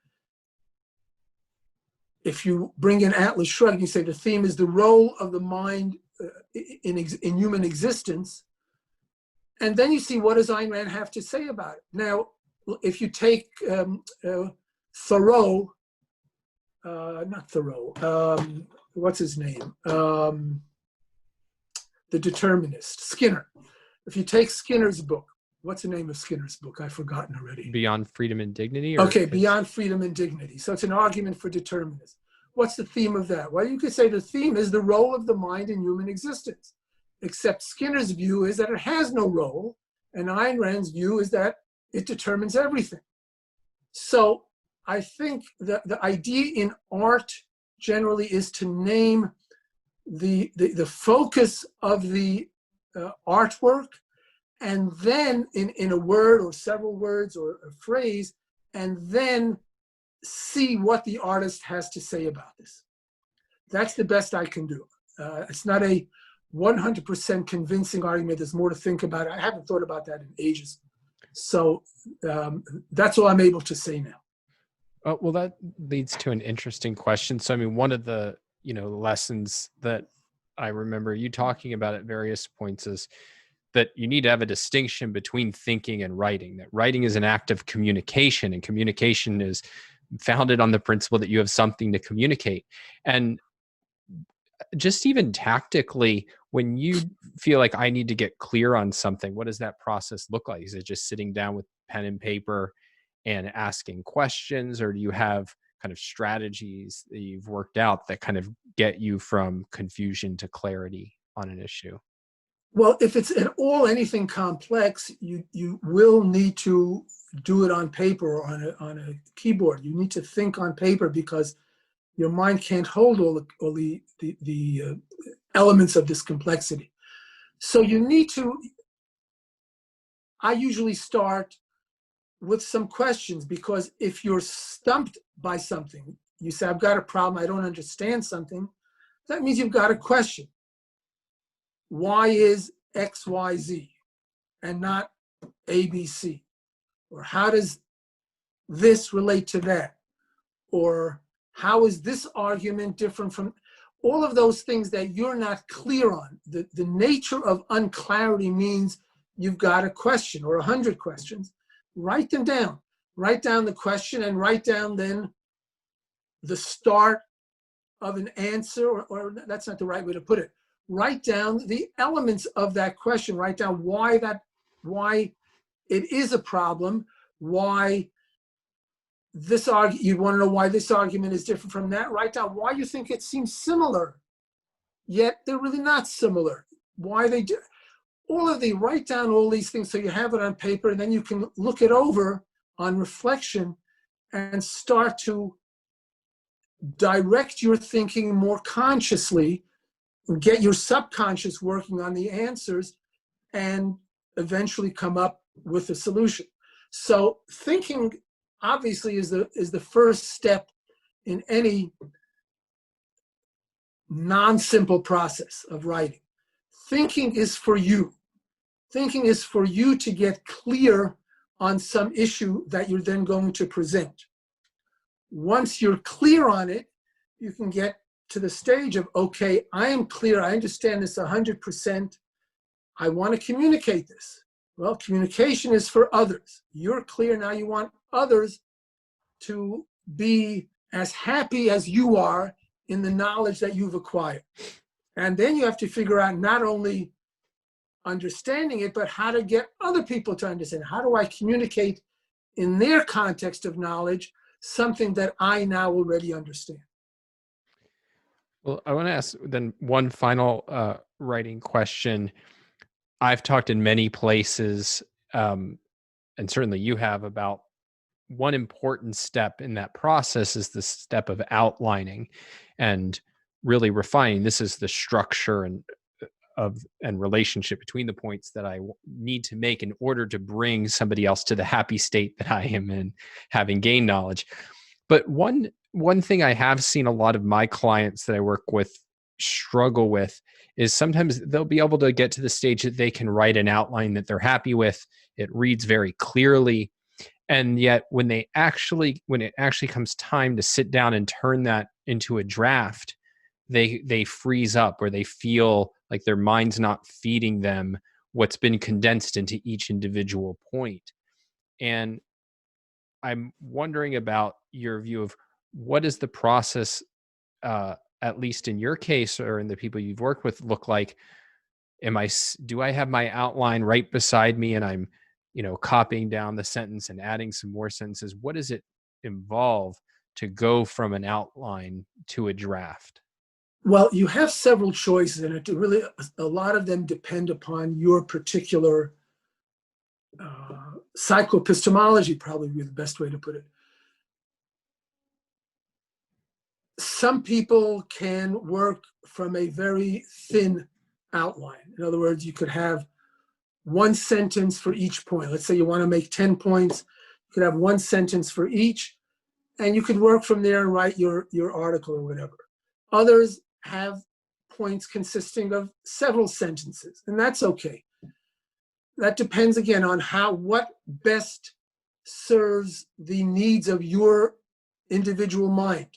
if you bring in Atlas Shrugged, you say the theme is the role of the mind in human existence. And then you see, what does Ayn Rand have to say about it? Now, if you take Thoreau, not Thoreau, what's his name? The Determinist, Skinner. If you take Skinner's book, what's the name of Skinner's book? I've forgotten already. Beyond Freedom and Dignity? Okay, Beyond Freedom and Dignity. So it's an argument for determinism. What's the theme of that? Well, you could say the theme is the role of the mind in human existence. Except Skinner's view is that it has no role, and Ayn Rand's view is that it determines everything. So I think that the idea in art generally is to name the focus of the artwork, and then in a word or several words or a phrase, and then see what the artist has to say about this. That's the best I can do. It's not a 100% convincing argument. There's more to think about. I haven't thought about that in ages. So that's all I'm able to say now. Well, that leads to an interesting question. So, I mean, one of the, lessons that I remember you talking about at various points is that you need to have a distinction between thinking and writing, that writing is an act of communication, and communication is founded on the principle that you have something to communicate. And just even tactically, when you feel like I need to get clear on something, what does that process look like? Is it just sitting down with pen and paper and asking questions, or do you have kind of strategies that you've worked out that kind of get you from confusion to clarity on an issue? Well, if it's at all anything complex, you will need to do it on paper or on a keyboard. You need to think on paper because your mind can't hold all the elements of this complexity. So you need to, I usually start with some questions, because if you're stumped by something, you say, I've got a problem, I don't understand something, that means you've got a question. Why is X, Y, Z and not A, B, C? Or how does this relate to that? Or how is this argument different from all of those things that you're not clear on? The nature of unclarity means you've got a question or 100 questions. Write them down. Write down the question and write down then the start of an answer, or that's not the right way to put it. Write down the elements of that question. Write down why it is a problem, why this you want to know why this argument is different from that. Write down why you think it seems similar, yet they're really not similar. Why they do. Write down all these things so you have it on paper, and then you can look it over on reflection and start to direct your thinking more consciously, get your subconscious working on the answers, and eventually come up with a solution. So thinking obviously is the first step in any non-simple process of writing. Thinking is for you. Thinking is for you to get clear on some issue that you're then going to present. Once you're clear on it, you can get to the stage of, okay, I am clear, I understand this 100%, I want to communicate this. Well, communication is for others. You're clear now, you want others to be as happy as you are in the knowledge that you've acquired. And then you have to figure out not only understanding it, but how to get other people to understand. How do I communicate in their context of knowledge something that I now already understand? Well, I want to ask then one final writing question. I've talked in many places, and certainly you have, about one important step in that process is the step of outlining and really refining. This is the structure and relationship between the points that I need to make in order to bring somebody else to the happy state that I am in, having gained knowledge. But one thing I have seen a lot of my clients that I work with struggle with is sometimes they'll be able to get to the stage that they can write an outline that they're happy with. It reads very clearly. And yet when it actually comes time to sit down and turn that into a draft, they freeze up, or they feel like their mind's not feeding them what's been condensed into each individual point. And I'm wondering about your view of what is the process, at least in your case or in the people you've worked with, look like? Do I have my outline right beside me and I'm, copying down the sentence and adding some more sentences? What does it involve to go from an outline to a draft? Well, you have several choices, and a lot of them depend upon your particular psychoepistemology, probably would be the best way to put it. some people can work from a very thin outline. In other words, you could have one sentence for each point. Let's say you want to make 10 points. You could have one sentence for each, and you could work from there and write your article or whatever. Others have points consisting of several sentences, and that's okay. That depends, again, on what best serves the needs of your individual mind.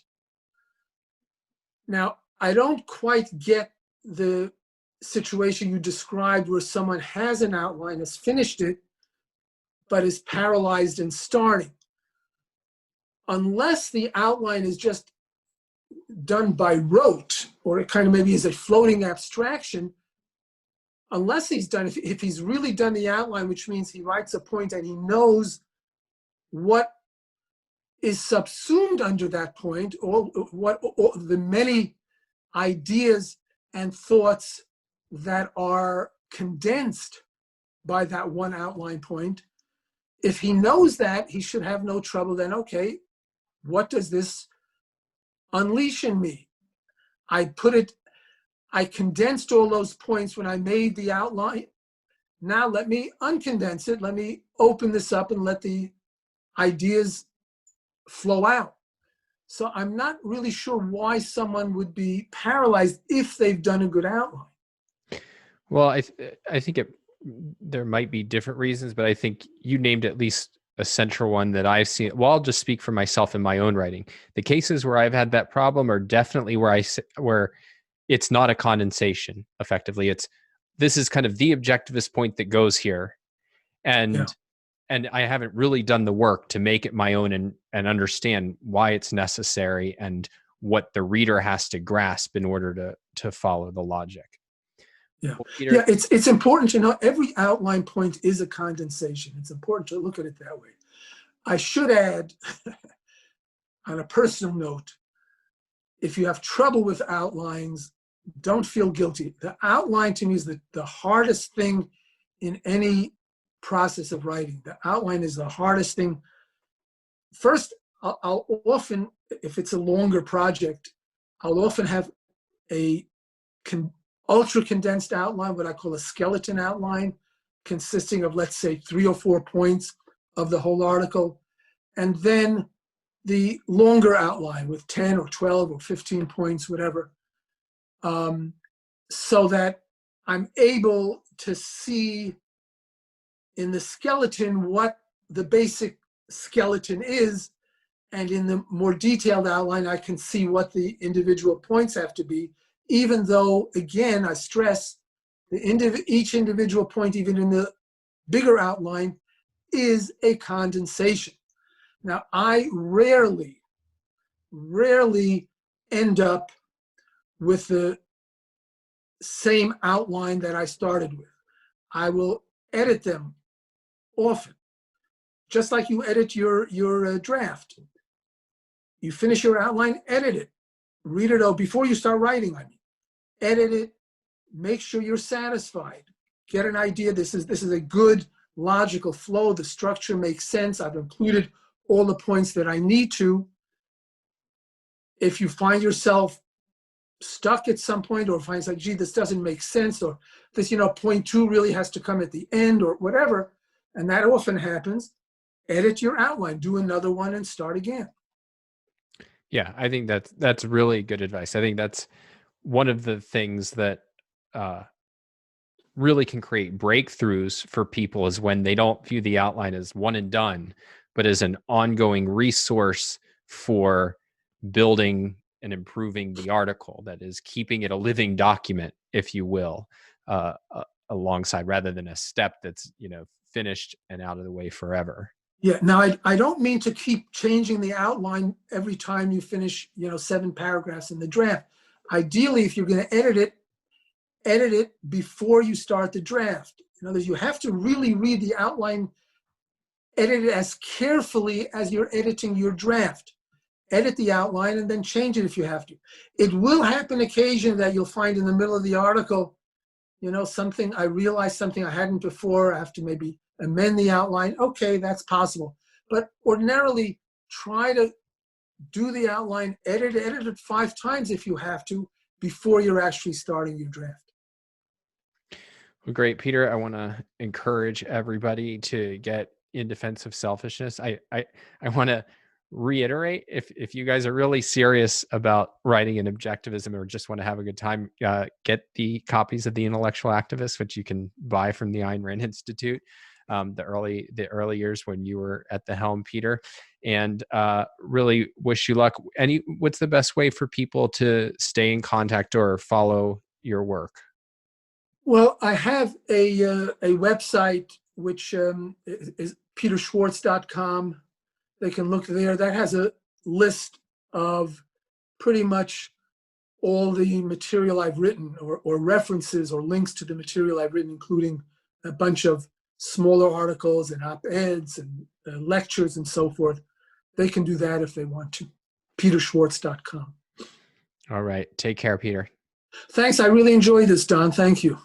Now, I don't quite get the situation you described where someone has an outline, has finished it, but is paralyzed in starting. Unless the outline is just done by rote, or it kind of maybe is a floating abstraction, unless he's done, if he's really done the outline, which means he writes a point and he knows what is subsumed under that point, or what the many ideas and thoughts that are condensed by that one outline point. If he knows that, he should have no trouble then, okay, what does this unleash in me? I condensed all those points when I made the outline. Now let me uncondense it. Let me open this up and let the ideas flow out. So I'm not really sure why someone would be paralyzed if they've done a good outline. Well, I think there might be different reasons, but I think you named at least a central one that I've seen. Well, I'll just speak for myself in my own writing. The cases where I've had that problem are definitely where it's not a condensation. Effectively, this is kind of the objectivist point that goes here, and I haven't really done the work to make it my own and understand why it's necessary and what the reader has to grasp in order to follow the logic. Yeah, well, Peter, yeah. It's important to know every outline point is a condensation. It's important to look at it that way. I should add, on a personal note, if you have trouble with outlines, don't feel guilty. The outline to me is the hardest thing in any process of writing. The outline is the hardest thing. First, I'll often, if it's a longer project, I'll often have a ultra condensed outline, what I call a skeleton outline, consisting of, let's say, 3 or 4 points of the whole article, and then the longer outline with 10 or 12 or 15 points, whatever, so that I'm able to see in the skeleton what the basic skeleton is, and in the more detailed outline, I can see what the individual points have to be, even though, again, I stress, each individual point, even in the bigger outline, is a condensation. Now, I rarely end up with the same outline that I started with. I will edit them often, just like you edit your draft. You finish your outline, edit it, read it out before you start writing. I mean, edit it, make sure you're satisfied, get an idea. This is a good logical flow. The structure makes sense. I've included all the points that I need to. If you find yourself stuck at some point, or finds like, gee, this doesn't make sense, or this, point 2 really has to come at the end, or whatever, and that often happens, edit your outline, do another one, and start again. Yeah, I think that's really good advice. I think that's one of the things that really can create breakthroughs for people, is when they don't view the outline as one and done, but as an ongoing resource for building and improving the article, that is keeping it a living document, if you will, alongside, rather than a step that's, finished and out of the way forever. Yeah. Now, I don't mean to keep changing the outline every time you finish, 7 paragraphs in the draft. Ideally, if you're going to edit it before you start the draft. In other words, you have to really read the outline, edit it as carefully as you're editing your draft. Edit the outline and then change it if you have to. It will happen occasionally that you'll find in the middle of the article, I realized something I hadn't before. I have to maybe amend the outline. Okay, that's possible. But ordinarily, try to do the outline, edit it 5 times if you have to, before you're actually starting your draft. Well, great, Peter. I want to encourage everybody to get In Defense of Selfishness. I want to reiterate, if you guys are really serious about writing an objectivism or just want to have a good time, get the copies of The Intellectual Activist, which you can buy from the Ayn Rand Institute. The early years when you were at the helm, Peter, and really wish you luck. What's the best way for people to stay in contact or follow your work? Well, I have a website which is peterschwartz.com. They can look there. That has a list of pretty much all the material I've written, or references or links to the material I've written, including a bunch of smaller articles and op-eds and lectures and so forth. They can do that if they want to. peterschwartz.com. All right. Take care, Peter. Thanks. I really enjoyed this, Don. Thank you.